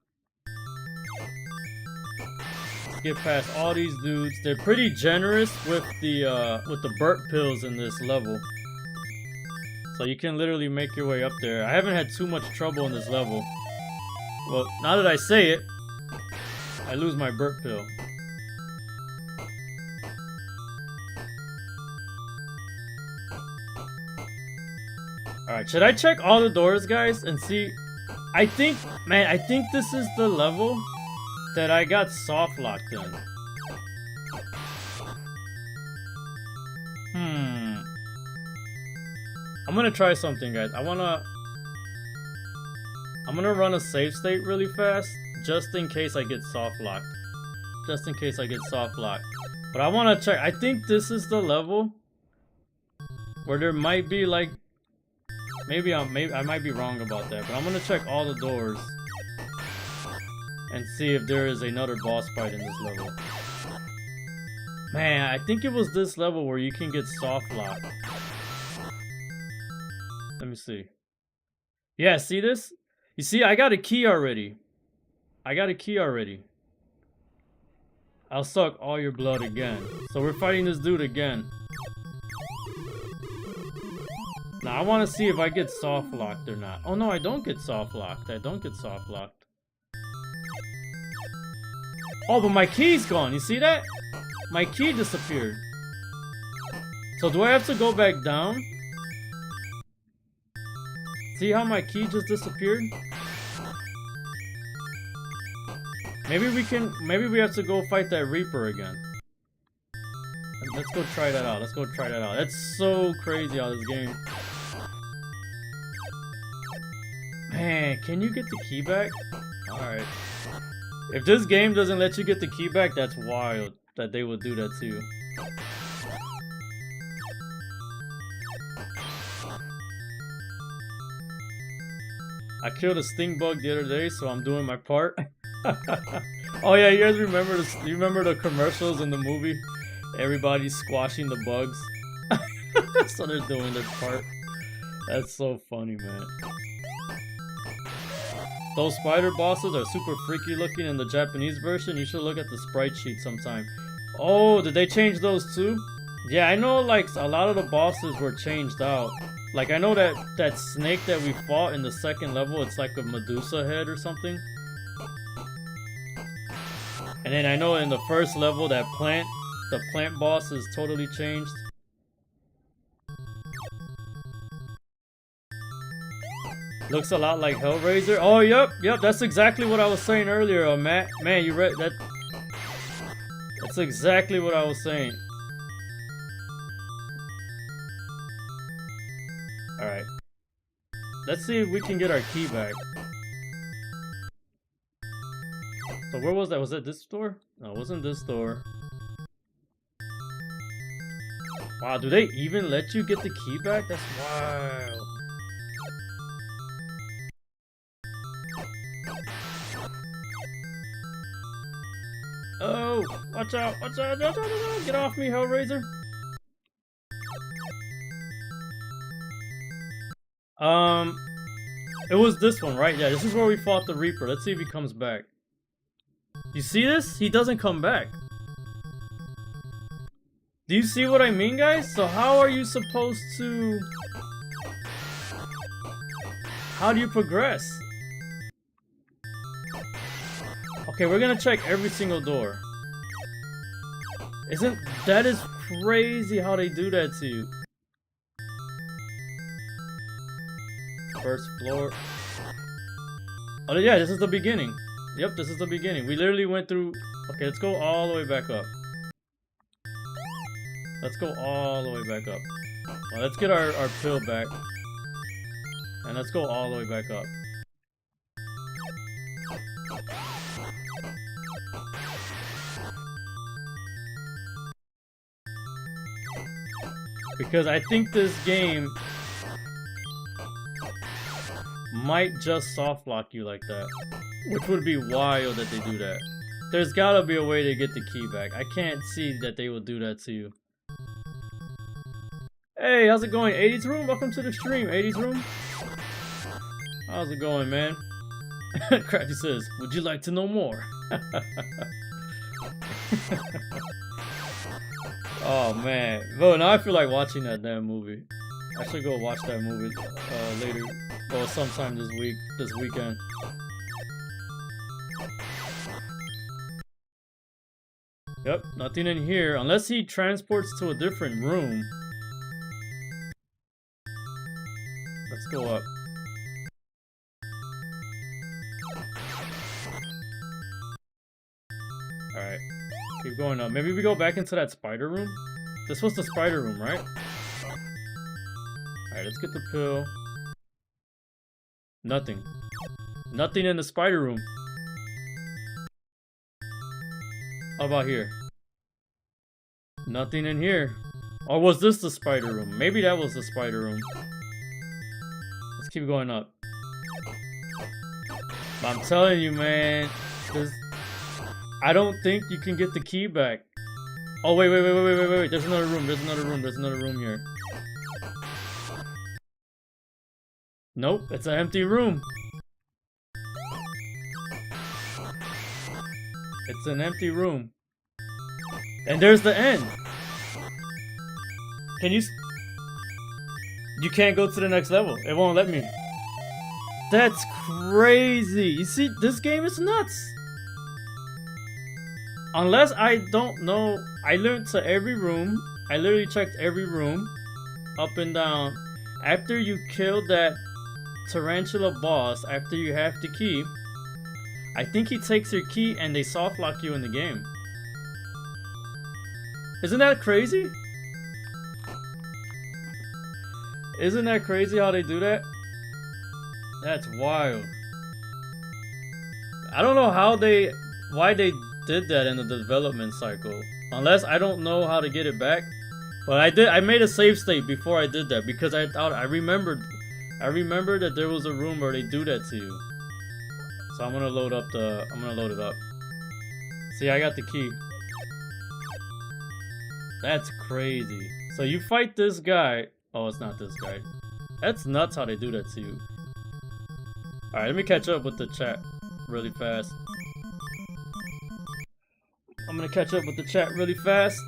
Let's get past all these dudes. They're pretty generous with the burp pills in this level. So you can literally make your way up there. I haven't had too much trouble in this level. Well, now that I say it, I lose my burp pill. Alright, should I check all the doors, guys, and see? I think this is the level that I got soft locked in. I'm gonna try something, guys. I'm gonna run a save state really fast, just in case I get soft locked. Just in case I get soft locked. But I wanna check. I think this is the level where there might be like, maybe I might be wrong about that, but I'm gonna check all the doors and see if there is another boss fight in this level. Man, I think it was this level where you can get soft locked. Let me see. Yeah, see this? You see, I got a key already. I'll suck all your blood again. So we're fighting this dude again. Now I want to see if I get soft locked or not. Oh no, I don't get soft locked. Oh, but my key's gone. You see that? My key disappeared. So do I have to go back down? See how my key just disappeared? Maybe we have to go fight that Reaper again. Let's go try that out. That's so crazy how this game. Man, can you get the key back? Alright. If this game doesn't let you get the key back, that's wild that they would do that to you. I killed a stink bug the other day, so I'm doing my part. Oh yeah, you guys remember this? You remember the commercials in the movie? Everybody's squashing the bugs. So they're doing their part. That's so funny, man. Those spider bosses are super freaky looking in the Japanese version. You should look at the sprite sheet sometime. Oh, did they change those too? Yeah, I know like a lot of the bosses were changed out. Like I know that snake that we fought in the second level, it's like a Medusa head or something. And then I know in the first level that the plant boss is totally changed. Looks a lot like Hellraiser. Oh, yep, that's exactly what I was saying earlier, Matt. Man, you read that. That's exactly what I was saying. Alright. Let's see if we can get our key back. So where was that? Was that this store? No, it wasn't this store. Wow, do they even let you get the key back? That's wild. Oh, watch out, get off me, Hellraiser. It was this one, right? Yeah, this is where we fought the Reaper. Let's see if he comes back. You see this? He doesn't come back. Do you see what I mean, guys? So how are you supposed to... How do you progress? Okay, we're gonna check every single door. That is crazy how they do that to you. First floor. Oh yeah, this is the beginning. Yep, this is the beginning. We literally went through... Okay, let's go all the way back up. Well, let's get our pill back. And let's go all the way back up. Because I think this game might just soft lock you like that. Which would be wild that they do that. There's gotta be a way to get the key back. I can't see that they will do that to you. Hey, how's it going? 80s Room? Welcome to the stream, 80s Room. How's it going, man? Crafty says, would you like to know more? Oh, man. Well, now I feel like watching that damn movie. I should go watch that movie later. Or sometime this weekend. Yep, nothing in here. Unless he transports to a different room. Let's go up. Alright. Keep going up. Maybe we go back into that spider room? This was the spider room, right? Alright, let's get the pill. Nothing. Nothing in the spider room. How about here? Nothing in here. Or was this the spider room? Maybe that was the spider room. Let's keep going up. I'm telling you, man. I don't think you can get the key back. Oh, wait. There's another room. There's another room here. Nope, it's an empty room. It's an empty room. And there's the end. Can you... You can't go to the next level. It won't let me. That's crazy. You see, this game is nuts. Unless I don't know... I learned to every room. I literally checked every room. Up and down. After you kill that tarantula boss, after you have the key, I think he takes your key and they soft lock you in the game. Isn't that crazy? Isn't that crazy how they do that? That's wild. I don't know why they did that in the development cycle. Unless I don't know how to get it back. But I made a save state before I did that because I remembered that there was a room where they do that to you. So I'm gonna load it up. See, I got the key. That's crazy. So you fight this guy. Oh, it's not this guy. That's nuts how they do that to you. Alright, let me catch up with the chat really fast. I'm gonna catch up with the chat really fast.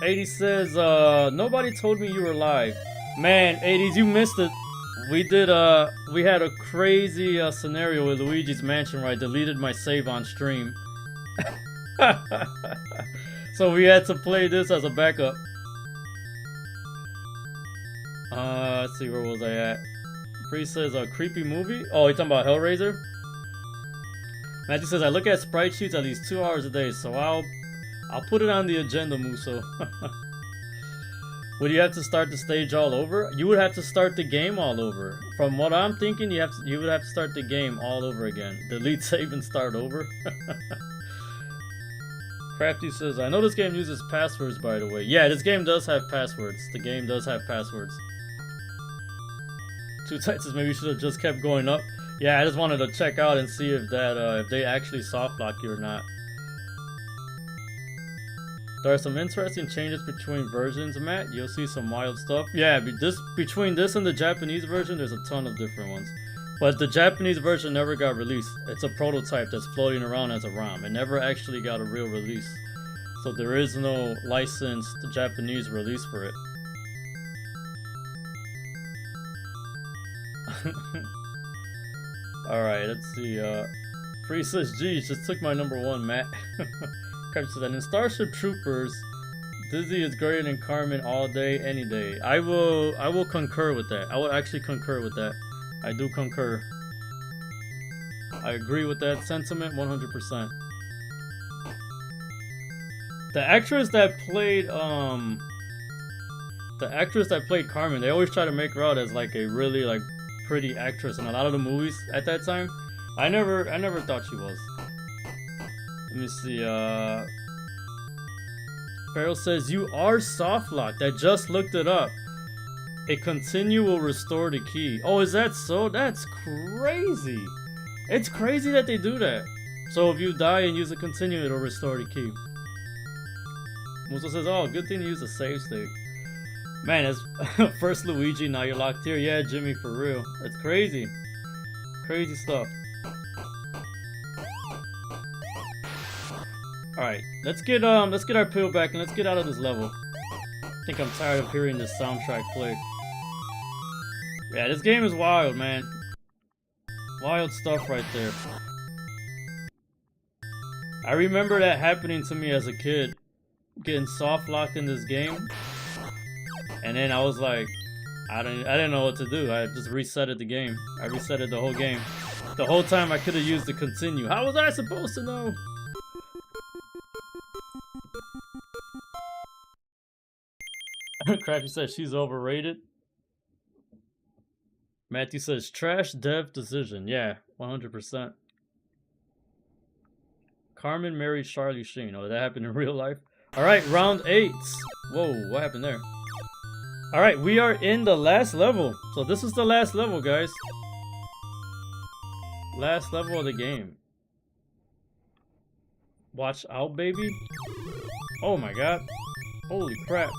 80 says, nobody told me you were live. Man, 80s, you missed it. We had a crazy scenario with Luigi's Mansion where I deleted my save on stream. So we had to play this as a backup. Let's see, where was I at? Free says a creepy movie. Oh, you're talking about Hellraiser? Magic says I look at sprite sheets at least 2 hours a day, so I'll put it on the agenda, Muso. Would you have to start the stage all over? You would have to start the game all over. From what I'm thinking, you would have to start the game all over again. Delete save and start over. Crafty says, I know this game uses passwords, by the way. Yeah, this game does have passwords. The game does have passwords. Two Tight says maybe you should have just kept going up. Yeah, I just wanted to check out and see if if they actually soft lock you or not. There are some interesting changes between versions, Matt. You'll see some wild stuff. Yeah, between this and the Japanese version, there's a ton of different ones. But the Japanese version never got released. It's a prototype that's floating around as a ROM. It never actually got a real release. So there is no licensed Japanese release for it. Alright, let's see. Free says, geez, just took my #1, Matt. Says, and in Starship Troopers, Dizzy is greater than Carmen all day, any day. I will concur with that. I will actually concur with that. I do concur. I agree with that sentiment 100%. The actress that played Carmen, they always try to make her out as like a really like pretty actress in a lot of the movies at that time. I never thought she was. Let me see, Farrell says, you are soft locked. I just looked it up. A continue will restore the key. Oh, is that so? That's crazy. It's crazy that they do that. So if you die and use a continue, it'll restore the key. Musa says, oh, good thing to use a save state. Man, it's first Luigi, now you're locked here. Yeah, Jimmy, for real. That's crazy. Crazy stuff. Alright, let's get our pill back and let's get out of this level. I think I'm tired of hearing this soundtrack play. Yeah, this game is wild, man. Wild stuff right there. I remember that happening to me as a kid. Getting soft locked in this game. And then I was like, I didn't know what to do. I just resetted the game. I resetted the whole game. The whole time I could have used the continue. How was I supposed to know? Crafty says she's overrated. Matthew says trash dev decision. Yeah, 100%. Carmen married Charlie Sheen. Oh, that happened in real life. Alright, round 8. Whoa, what happened there? Alright, we are in the last level. So this is the last level, guys. Last level of the game. Watch out, baby. Oh my god. Holy crap.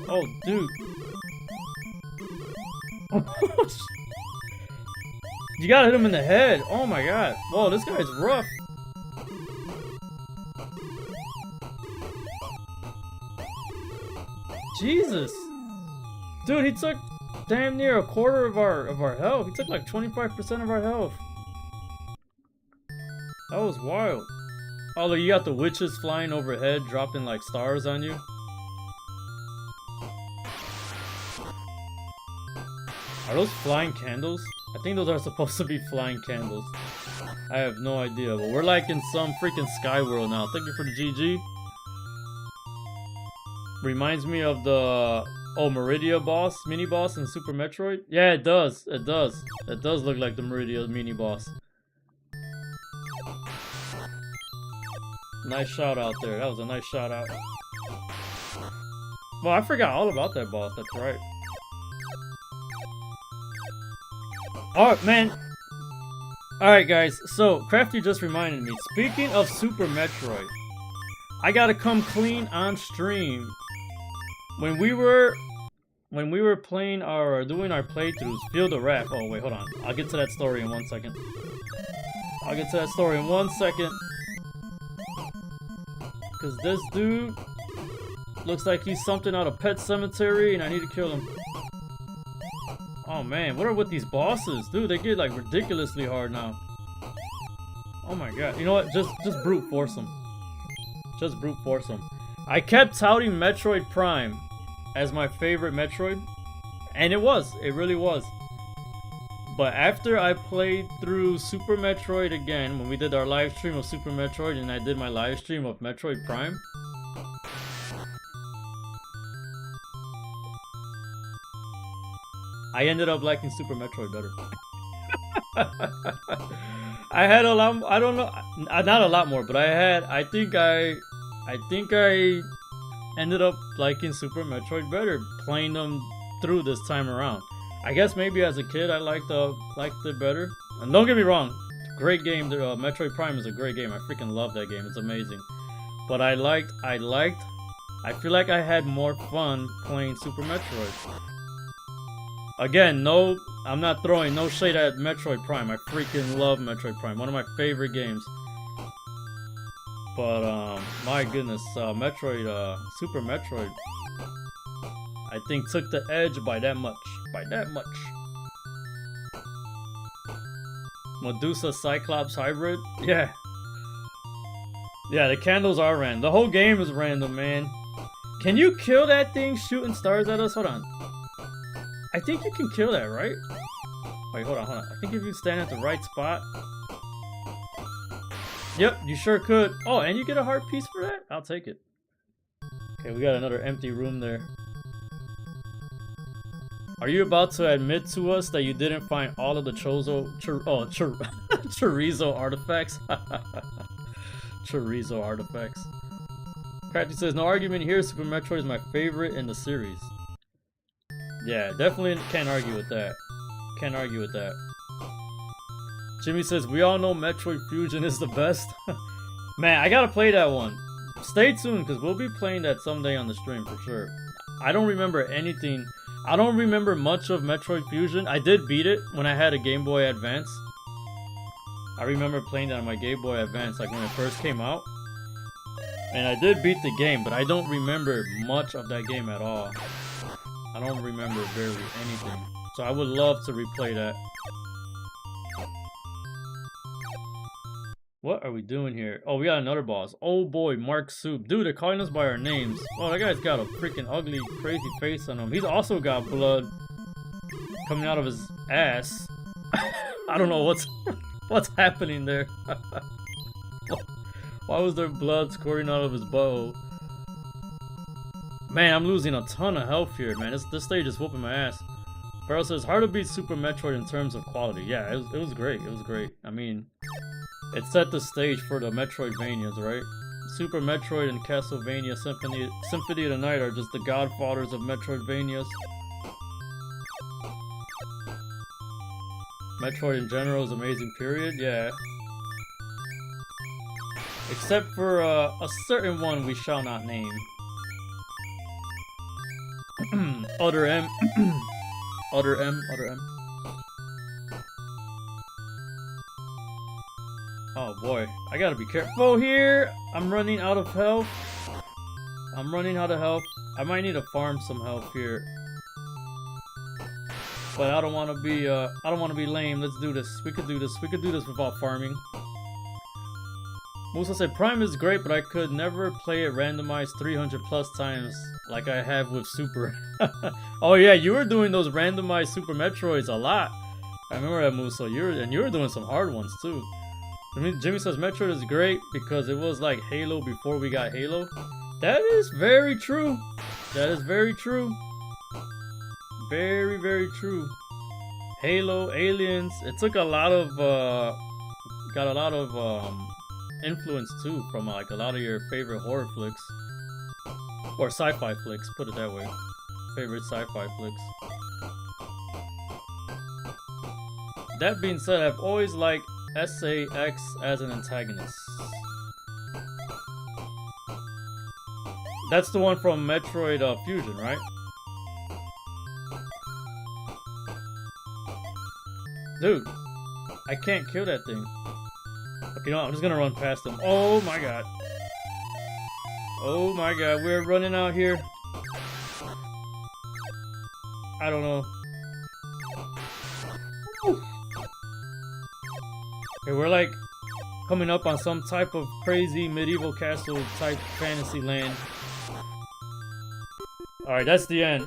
Oh, dude. You gotta hit him in the head. Oh my god. Whoa, this guy's rough. Jesus. Dude, he took damn near a quarter of our health. He took like 25% of our health. That was wild. Oh, look, you got the witches flying overhead, dropping like stars on you. Are those flying candles? I think those are supposed to be flying candles. I have no idea, but we're like in some freaking sky world now. Thank you for the GG. Reminds me of the Meridia boss, mini boss in Super Metroid. Yeah, it does. It does. It does look like the Meridia mini boss. Nice shout out there. That was a nice shout out. Well, I forgot all about that boss. That's right. Alright, man. Alright, guys. So, Crafty just reminded me. Speaking of Super Metroid, I gotta come clean on stream. When we were playing doing our playthroughs, Field of Wrath. Oh, wait, hold on. I'll get to that story in 1 second. I'll get to that story in 1 second. Because this dude looks like he's something out of Pet Cemetery and I need to kill him. Oh man, what are with these bosses? Dude, they get like ridiculously hard now. Oh my god. You know what? Just brute force them. Just brute force them. I kept touting Metroid Prime as my favorite Metroid. And it was. It really was. But after I played through Super Metroid again, when we did our live stream of Super Metroid and I did my live stream of Metroid Prime, I ended up liking Super Metroid better. I had a lot, I don't know, not a lot more, but I think I ended up liking Super Metroid better, playing them through this time around. I guess maybe as a kid I liked it better. And don't get me wrong, great game. Metroid Prime is a great game. I freaking love that game. It's amazing. But I feel like I had more fun playing Super Metroid. Again, no, I'm not throwing no shade at Metroid Prime. I freaking love Metroid Prime. One of my favorite games. But, my goodness, Super Metroid, I think took the edge by that much. By that much. Medusa Cyclops hybrid? Yeah. Yeah, the candles are random. The whole game is random, man. Can you kill that thing shooting stars at us? Hold on. I think you can kill that, right? Wait, hold on. I think if you stand at the right spot. Yep, you sure could. Oh, and you get a heart piece for that? I'll take it. Okay, we got another empty room there. Are you about to admit to us that you didn't find all of the chorizo artifacts? Chorizo artifacts. Crafty says, no argument here, Super Metroid is my favorite in the series. Yeah, definitely can't argue with that. Can't argue with that. Jimmy says, we all know Metroid Fusion is the best. Man, I gotta play that one. Stay tuned, because we'll be playing that someday on the stream for sure. I don't remember anything. I don't remember much of Metroid Fusion. I did beat it when I had a Game Boy Advance. I remember playing that on my Game Boy Advance, like when it first came out. And I did beat the game, but I don't remember much of that game at all. I don't remember barely anything. So I would love to replay that. What are we doing here? Oh, we got another boss. Oh boy, Mark Soup. Dude, they're calling us by our names. Oh, that guy's got a freaking ugly, crazy face on him. He's also got blood coming out of his ass. I don't know what's happening there. Why was there blood squirting out of his bow? Man, I'm losing a ton of health here, man. This stage is whooping my ass. Farrell says, hard to beat Super Metroid in terms of quality. Yeah, it was great. It was great. I mean, it set the stage for the Metroidvanias, right? Super Metroid and Castlevania Symphony of the Night are just the godfathers of Metroidvanias. Metroid in general is amazing, period. Yeah. Except for a certain one we shall not name. Other M. Other M. Oh boy, I gotta be careful here. I'm running out of health. I might need to farm some health here. But I don't want to be lame. Let's do this. We could do this without farming. Musa said, Prime is great, but I could never play it randomized 300 plus times like I have with Super. Oh yeah, you were doing those randomized Super Metroids a lot. I remember that, Musa. You were doing some hard ones too. Jimmy says Metroid is great because it was like Halo before we got Halo. That is very true. That is very true. Very, very true. Halo, Aliens. It took a lot of got a lot of influence too from like a lot of your favorite horror flicks or sci-fi flicks, put it that way. Favorite sci-fi flicks. That being said, I've always liked SAX as an antagonist. That's the one from Metroid Fusion, right? Dude, I can't kill that thing. Okay, no, I'm just gonna run past him. Oh my god. Oh my god, we're running out here. I don't know. Okay, we're like coming up on some type of crazy medieval castle type fantasy land. Alright, that's the end.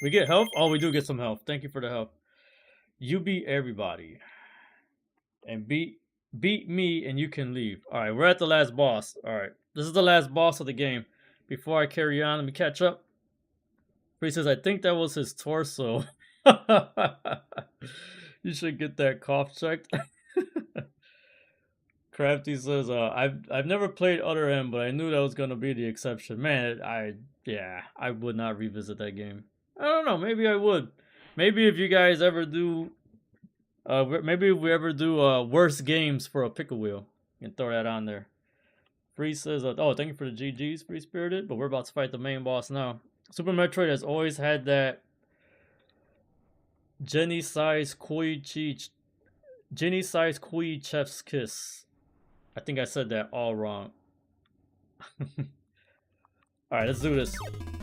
We get health? Oh, we do get some health. Thank you for the help. You beat everybody. And beat me and you can leave. Alright, we're at the last boss. Alright, this is the last boss of the game. Before I carry on, let me catch up. He says, I think that was his torso. You should get that cough checked. Crafty says, I've never played Other M, but I knew that was gonna be the exception. Man, I would not revisit that game. I don't know, maybe I would. Maybe if you guys ever do maybe if we ever do worst games for a pickle wheel, you can throw that on there. Free says, oh, thank you for the GG's, Free Spirited, but we're about to fight the main boss now. Super Metroid has always had that Jenny size Koi chef's kiss. I think I said that all wrong. Alright, let's do this.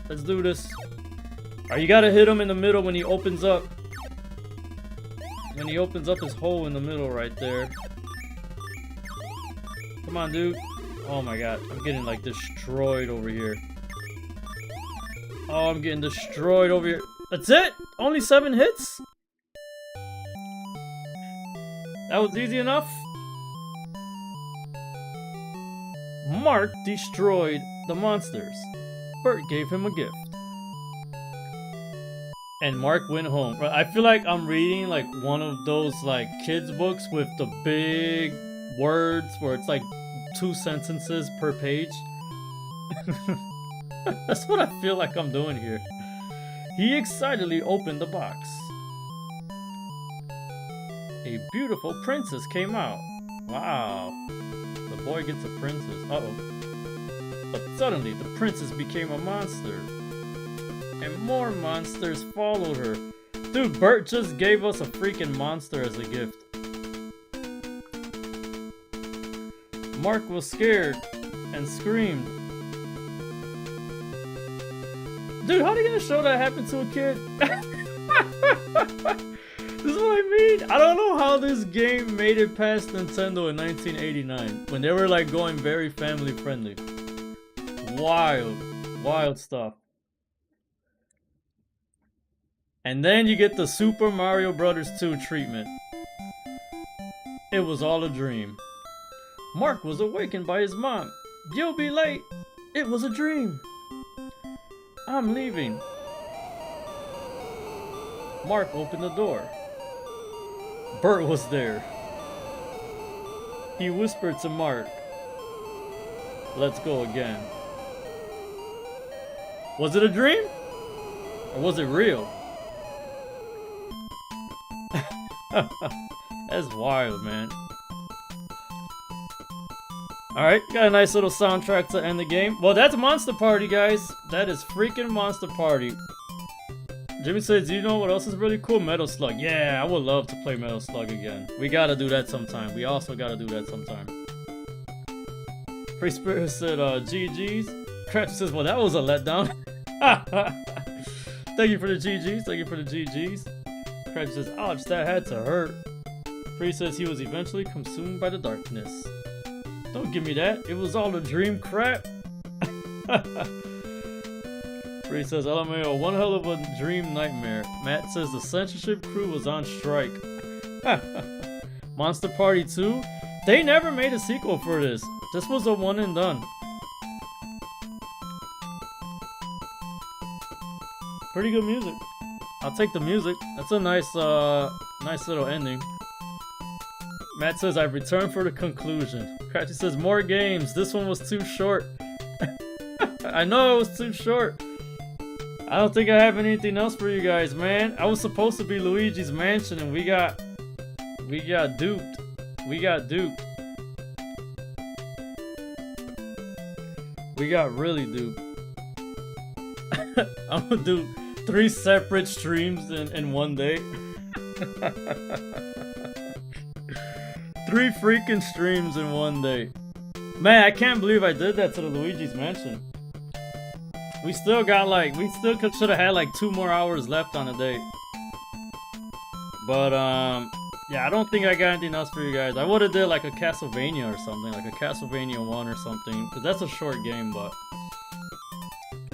Let's do this. Alright, you gotta hit him in the middle when he opens up. When he opens up his hole in the middle right there. Come on, dude. Oh my god, I'm getting like destroyed over here. Oh, I'm getting destroyed over here. That's it? Only 7 hits? That was easy enough? Mark destroyed the monsters. Bert gave him a gift. And Mark went home. I feel like I'm reading like one of those like kids books with the big words where it's like 2 sentences per page. That's what I feel like I'm doing here. He excitedly opened the box. A beautiful princess came out. Wow. The boy gets a princess. Uh-oh. But suddenly, the princess became a monster. And more monsters followed her. Dude, Bert just gave us a freaking monster as a gift. Mark was scared and screamed. Dude, how are they gonna show that happened to a kid? This is what I mean. I don't know how this game made it past Nintendo in 1989 when they were like going very family friendly. Wild, wild stuff. And then you get the Super Mario Bros. 2 treatment. It was all a dream. Mark was awakened by his mom. You'll be late. It was a dream. I'm leaving. Mark opened the door. Bert was there. He whispered to Mark, let's go again. Was it a dream? Or was it real? That's wild, man. Alright, got a nice little soundtrack to end the game. Well, that's Monster Party, guys. That is freaking Monster Party. Jimmy says, do you know what else is really cool? Metal Slug. Yeah, I would love to play Metal Slug again. We gotta do that sometime. We also gotta do that sometime. Free Spirit said, GG's. Cratch says, well, that was a letdown. Thank you for the GG's. Thank you for the GG's. Cratch says, ouch, that had to hurt. Free says he was eventually consumed by the darkness. Don't give me that. It was all a dream crap. Free says, LMAO, one hell of a dream nightmare. Matt says the censorship crew was on strike. Monster Party 2? They never made a sequel for this. This was a one and done. Pretty good music. I'll take the music. That's a nice nice little ending. Matt says, I've returned for the conclusion. Cratchy says, more games. This one was too short. I know it was too short. I don't think I have anything else for you guys, man. I was supposed to be Luigi's Mansion and we got duped. We got duped. We got really duped. I'm gonna do 3 separate streams in one day. 3 freaking streams in one day. Man, I can't believe I did that to the Luigi's Mansion. We still got like, we still should have had like 2 more hours left on the day. But yeah, I don't think I got anything else for you guys. I would have did like a Castlevania or something, like a Castlevania 1 or something, because that's a short game. But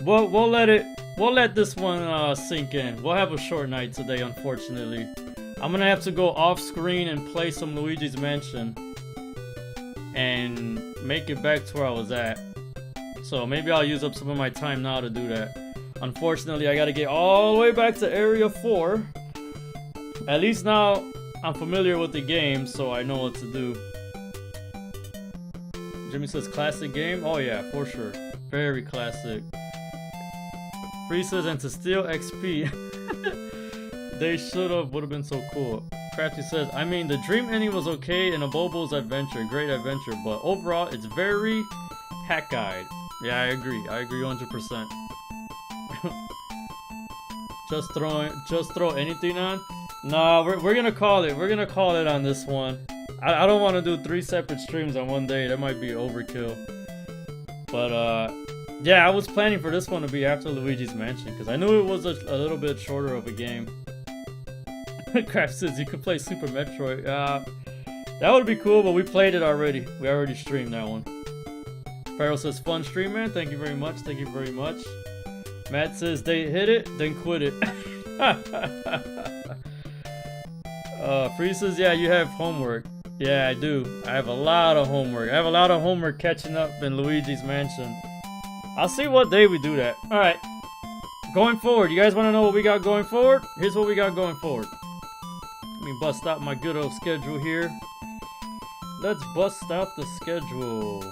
we'll let this one sink in. We'll have a short night today, unfortunately. I'm gonna have to go off screen and play some Luigi's Mansion and make it back to where I was at. So maybe I'll use up some of my time now to do that. Unfortunately, I gotta get all the way back to Area 4. At least now I'm familiar with the game, so I know what to do. Jimmy says classic game? Oh yeah, for sure. Very classic. Free says, and to steal XP. They should've, would've been so cool. Crafty says, I mean, the dream ending was okay in a Bobo's adventure, great adventure, but overall, it's very hack-eyed. Yeah, I agree 100%. just throw anything on? Nah, we're gonna call it. We're gonna call it on this one. I don't want to do 3 separate streams on one day. That might be overkill. But yeah, I was planning for this one to be after Luigi's Mansion because I knew it was a little bit shorter of a game. Craft says you could play Super Metroid. That would be cool, but we played it already. We already streamed that one. Pharaoh says fun stream, man. Thank you very much. Thank you very much. Matt says they hit it, then quit it. Free says, yeah, you have homework. Yeah, I do. I have a lot of homework. I have a lot of homework catching up in Luigi's Mansion. I'll see what day we do that. Alright. Going forward, you guys want to know what we got going forward? Here's what we got going forward. Let me bust out my good old schedule here. Let's bust out the schedule.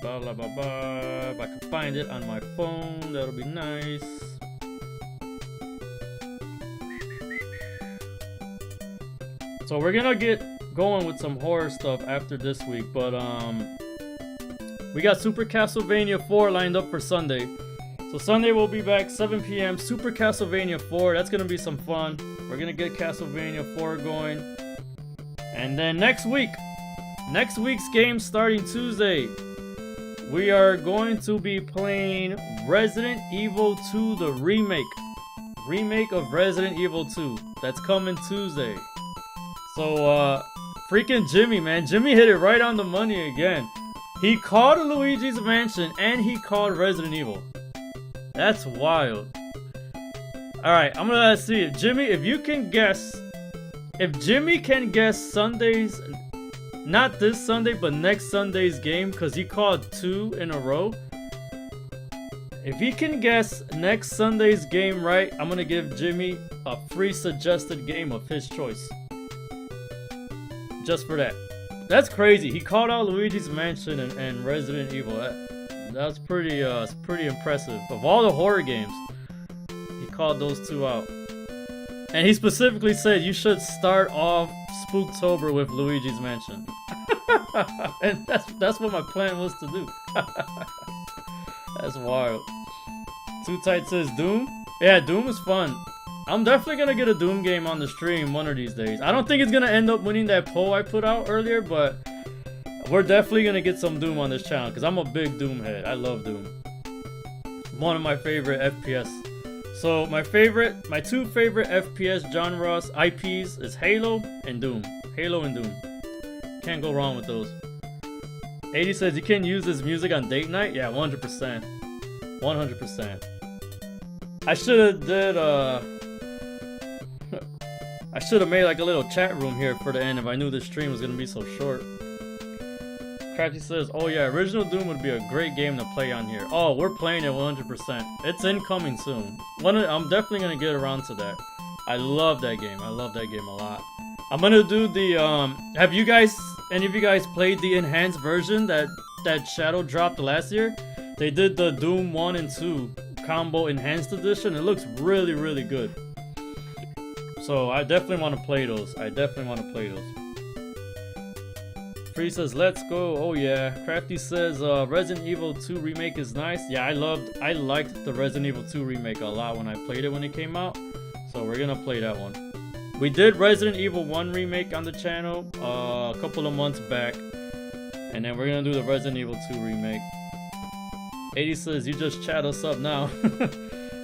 Blah, blah, blah. If I can find it on my phone, that'll be nice. So we're gonna get going with some horror stuff after this week, but we got Super Castlevania 4 lined up for Sunday. So Sunday we'll be back 7 p.m. Super Castlevania 4. That's gonna be some fun. We're gonna get Castlevania 4 going. And then next week's game starting Tuesday, we are going to be playing Resident Evil 2, the remake of Resident Evil 2. That's coming Tuesday. So freaking Jimmy, man, Jimmy hit it right on the money again. He called Luigi's Mansion and he called Resident Evil. That's wild. Alright, I'm gonna see if Jimmy, if Jimmy can guess Sunday's, not this Sunday, but next Sunday's game, because he called 2 in a row. If he can guess next Sunday's game right, I'm gonna give Jimmy a free suggested game of his choice. Just for that. That's crazy. He called out Luigi's Mansion and Resident Evil. That's pretty impressive. Of all the horror games, he called those 2 out. And he specifically said you should start off Spooktober with Luigi's Mansion. And that's what my plan was to do. That's wild. Too Tight says Doom. Yeah, Doom is fun. I'm definitely gonna get a Doom game on the stream one of these days. I don't think it's gonna end up winning that poll I put out earlier, but we're definitely gonna get some Doom on this channel because I'm a big Doom head. I love Doom. One of my favorite FPS. So my 2 favorite FPS genres IPs is Halo and Doom. Halo and Doom. Can't go wrong with those. 80 says you can use this music on date night. Yeah, 100%. 100%. I should have made like a little chat room here for the end if I knew this stream was gonna be so short. Crafty says, oh yeah, original Doom would be a great game to play on here. Oh, we're playing it 100%. It's incoming soon. I'm definitely gonna get around to that. I love that game. I love that game a lot. I'm gonna do the have you guys, any of you guys played the enhanced version that Shadow dropped last year? They did the Doom 1 and 2 combo enhanced edition. It looks really, really good. So I definitely want to play those. Free says, let's go. Oh yeah. Crafty says, Resident Evil 2 remake is nice. Yeah, I liked the Resident Evil 2 remake a lot when I played it when it came out. So we're gonna play that one. We did Resident Evil 1 remake on the channel a couple of months back. And then we're gonna do the Resident Evil 2 remake. 80 says, you just chat us up now.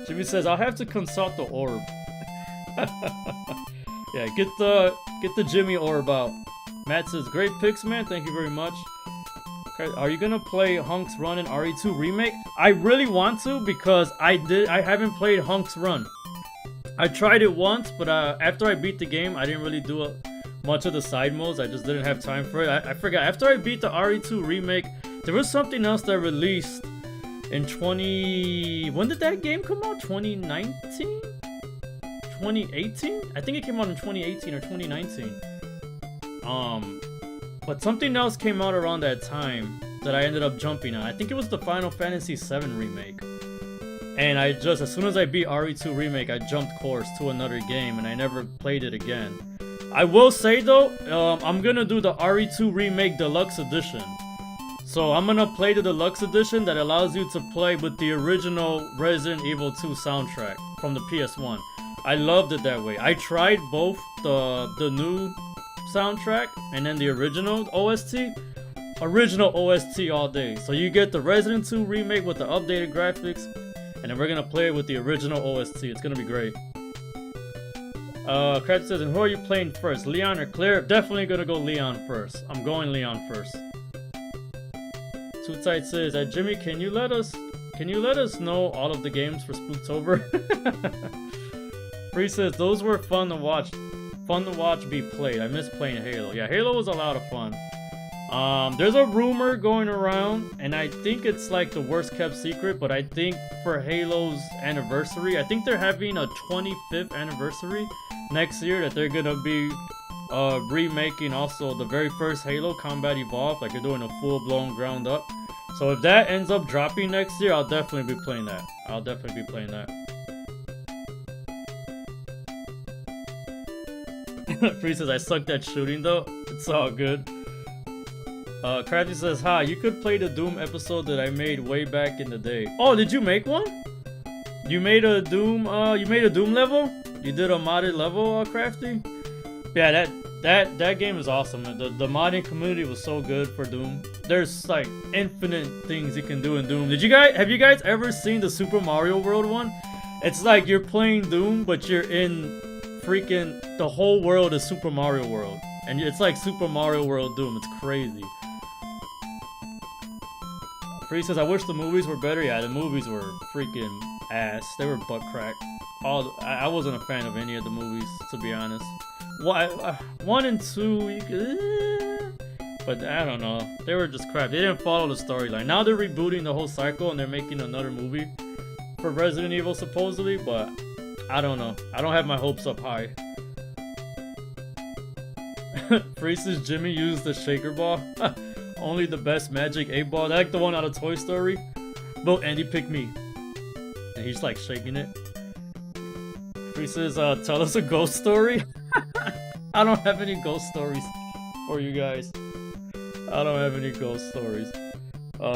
Jimmy says, I'll have to consult the orb. Yeah, get the Jimmy orb out. Matt says, great picks, man. Thank you very much. Are you gonna play Hunk's Run and RE2 remake? I really want to because I haven't played Hunk's Run. I tried it once, but after I beat the game, I didn't really do much of the side modes. I just didn't have time for it. I forgot. After I beat the RE2 remake, there was something else that released in when did that game come out? 2019? 2018? I think it came out in 2018 or 2019. But something else came out around that time that I ended up jumping on. I think it was the Final Fantasy VII remake. And as soon as I beat RE2 remake, I jumped course to another game and I never played it again. I will say though, I'm gonna do the RE2 remake deluxe edition. So I'm gonna play the deluxe edition that allows you to play with the original Resident Evil 2 soundtrack from the PS1. I loved it that way. I tried both the new soundtrack and then the original OST. Original OST all day. So you get the Resident 2 remake with the updated graphics, and then we're gonna play it with the original OST. It's gonna be great. Crab says, and who are you playing first, Leon or Claire? Definitely gonna go Leon first. I'm going Leon first. Too Tight says, Jimmy, can you let us know all of the games for Spooktober? Free says, those were fun to watch be played. I miss playing Halo. Yeah, Halo was a lot of fun. There's a rumor going around, and I think it's like the worst kept secret, but I think for Halo's anniversary, I think they're having a 25th anniversary next year, that they're gonna be remaking also the very first Halo, Combat Evolved, like they're doing a full-blown ground up. So if that ends up dropping next year, I'll definitely be playing that. I'll definitely be playing that. Free says, I sucked at shooting though. It's all good. Crafty says, hi, you could play the Doom episode that I made way back in the day. Oh, did you make one? You made a Doom level? You did a modded level, Crafty? Yeah, that game is awesome. The modding community was so good for Doom. There's like infinite things you can do in Doom. Have you guys ever seen the Super Mario World one? It's like you're playing Doom, but you're in freaking, the whole world is Super Mario World. And it's like Super Mario World Doom. It's crazy. Free says, I wish the movies were better. Yeah, the movies were freaking ass. They were butt crack. I wasn't a fan of any of the movies, to be honest. 1 and 2, you could, but I don't know. They were just crap. They didn't follow the storyline. Now they're rebooting the whole cycle and they're making another movie for Resident Evil supposedly, but I don't know. I don't have my hopes up high. Freeze's Jimmy used the shaker ball. Only the best Magic 8-ball. Like the one out of Toy Story. But Andy picked me. And he's like shaking it. Freeze says, tell us a ghost story. I don't have any ghost stories for you guys. I don't have any ghost stories.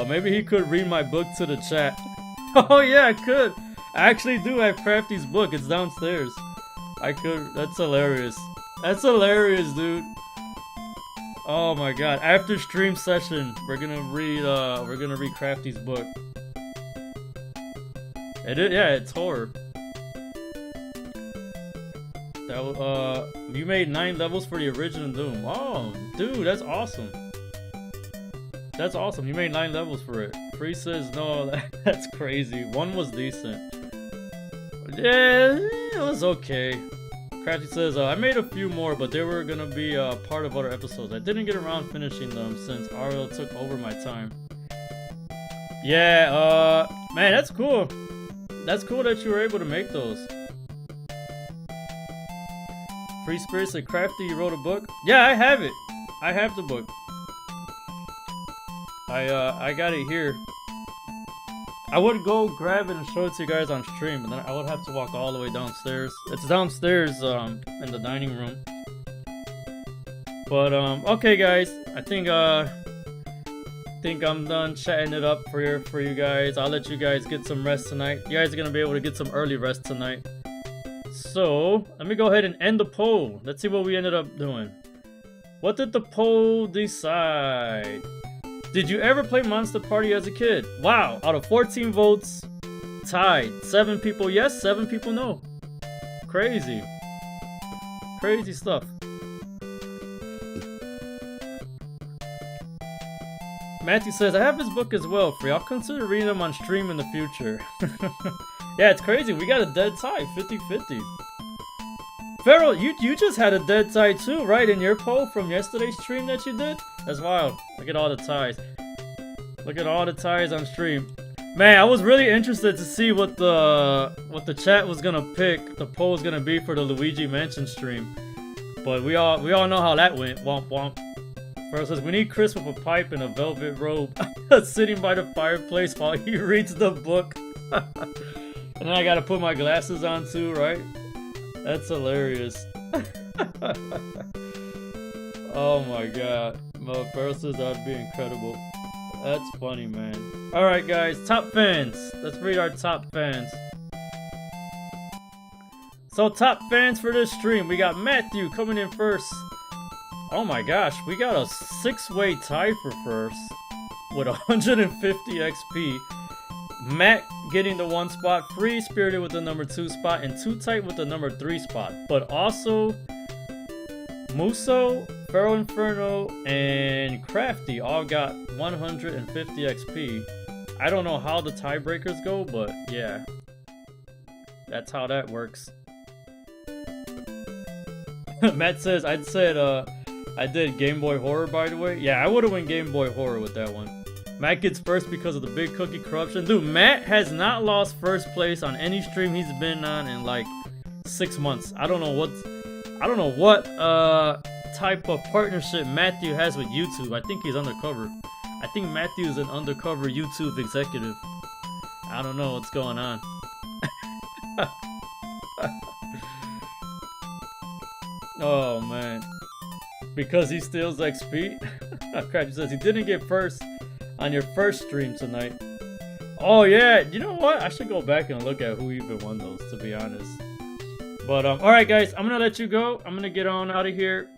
Maybe he could read my book to the chat. Oh yeah, I could. I actually do have Crafty's book. It's downstairs. I could. That's hilarious. That's hilarious, dude. Oh my god. After stream session, we're gonna read Crafty's book. Yeah, it's horror. You made 9 levels for the original Doom. Oh, dude, that's awesome. That's awesome. You made 9 levels for it. Free says, no, that's crazy. 1 was decent. Yeah, it was okay. Crafty says, I made a few more, but they were gonna be part of other episodes. I didn't get around finishing them since Ariel took over my time. Yeah, man, that's cool. That's cool that you were able to make those. Free Spirit said, Crafty, you wrote a book? Yeah, I have it. I have the book. I got it here. I would go grab it and show it to you guys on stream, but then I would have to walk all the way downstairs. It's downstairs in the dining room. But okay guys, I think I'm done chatting it up for you guys. I'll let you guys get some rest tonight. You guys are gonna be able to get some early rest tonight. So let me go ahead and end the poll. Let's see what we ended up doing. What did the poll decide? Did you ever play Monster Party as a kid? Wow, out of 14 votes, tied. 7 people yes, 7 people no. Crazy. Crazy stuff. Matthew says, I have his book as well, Free. I'll consider reading them on stream in the future. Yeah, it's crazy. We got a dead tie, 50-50. Farrell, you just had a dead tie too, right? In your poll from yesterday's stream that you did? That's wild. Look at all the ties. Look at all the ties on stream. Man, I was really interested to see what the chat was gonna pick. The poll was gonna be for the Luigi Mansion stream. But we all know how that went. Womp womp. Farrell says, we need Chris with a pipe and a velvet robe sitting by the fireplace while he reads the book. And then I gotta put my glasses on too, right? That's hilarious. Oh my god. Farrell says that'd be incredible. That's funny, man. Alright guys, top fans. Let's read our top fans. So top fans for this stream, we got Matthew coming in first. Oh my gosh, we got a 6-way tie for first with 150 XP. Matt getting the 1 spot, Free Spirited with the number 2 spot, and Too Tight with the number 3 spot. But also, Muso, Feral Inferno, and Crafty all got 150 XP. I don't know how the tiebreakers go, but yeah. That's how that works. Matt says, I I did Game Boy Horror, by the way. Yeah, I would have went Game Boy Horror with that one. Matt gets first because of the big cookie corruption. Dude, Matt has not lost first place on any stream he's been on in like 6 months. I don't know what type of partnership Matthew has with YouTube. I think he's undercover. I think Matthew is an undercover YouTube executive. I don't know what's going on. Oh man. Because he steals XP? Crap, says he didn't get first on your first stream tonight. Oh yeah, you know what? I should go back and look at who even won those, to be honest. But alright guys, I'm gonna let you go. I'm gonna get on out of here.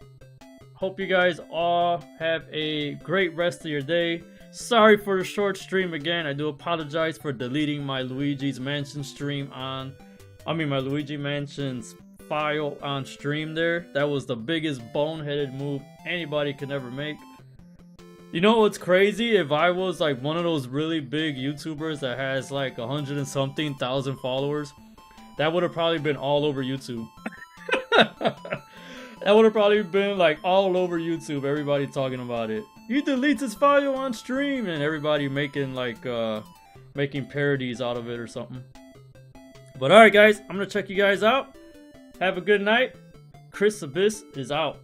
Hope you guys all have a great rest of your day. Sorry for the short stream again. I do apologize for deleting my Luigi's Mansion stream on... my Luigi Mansion's file on stream there. That was the biggest boneheaded move anybody could ever make. You know what's crazy? If I was like one of those really big YouTubers that has like 100 and something thousand followers, that would have probably been all over YouTube. That would have probably been like all over YouTube, everybody talking about it. He deletes his file on stream, and everybody making like making parodies out of it or something. But alright guys, I'm gonna check you guys out. Have a good night. Chris Abyss is out.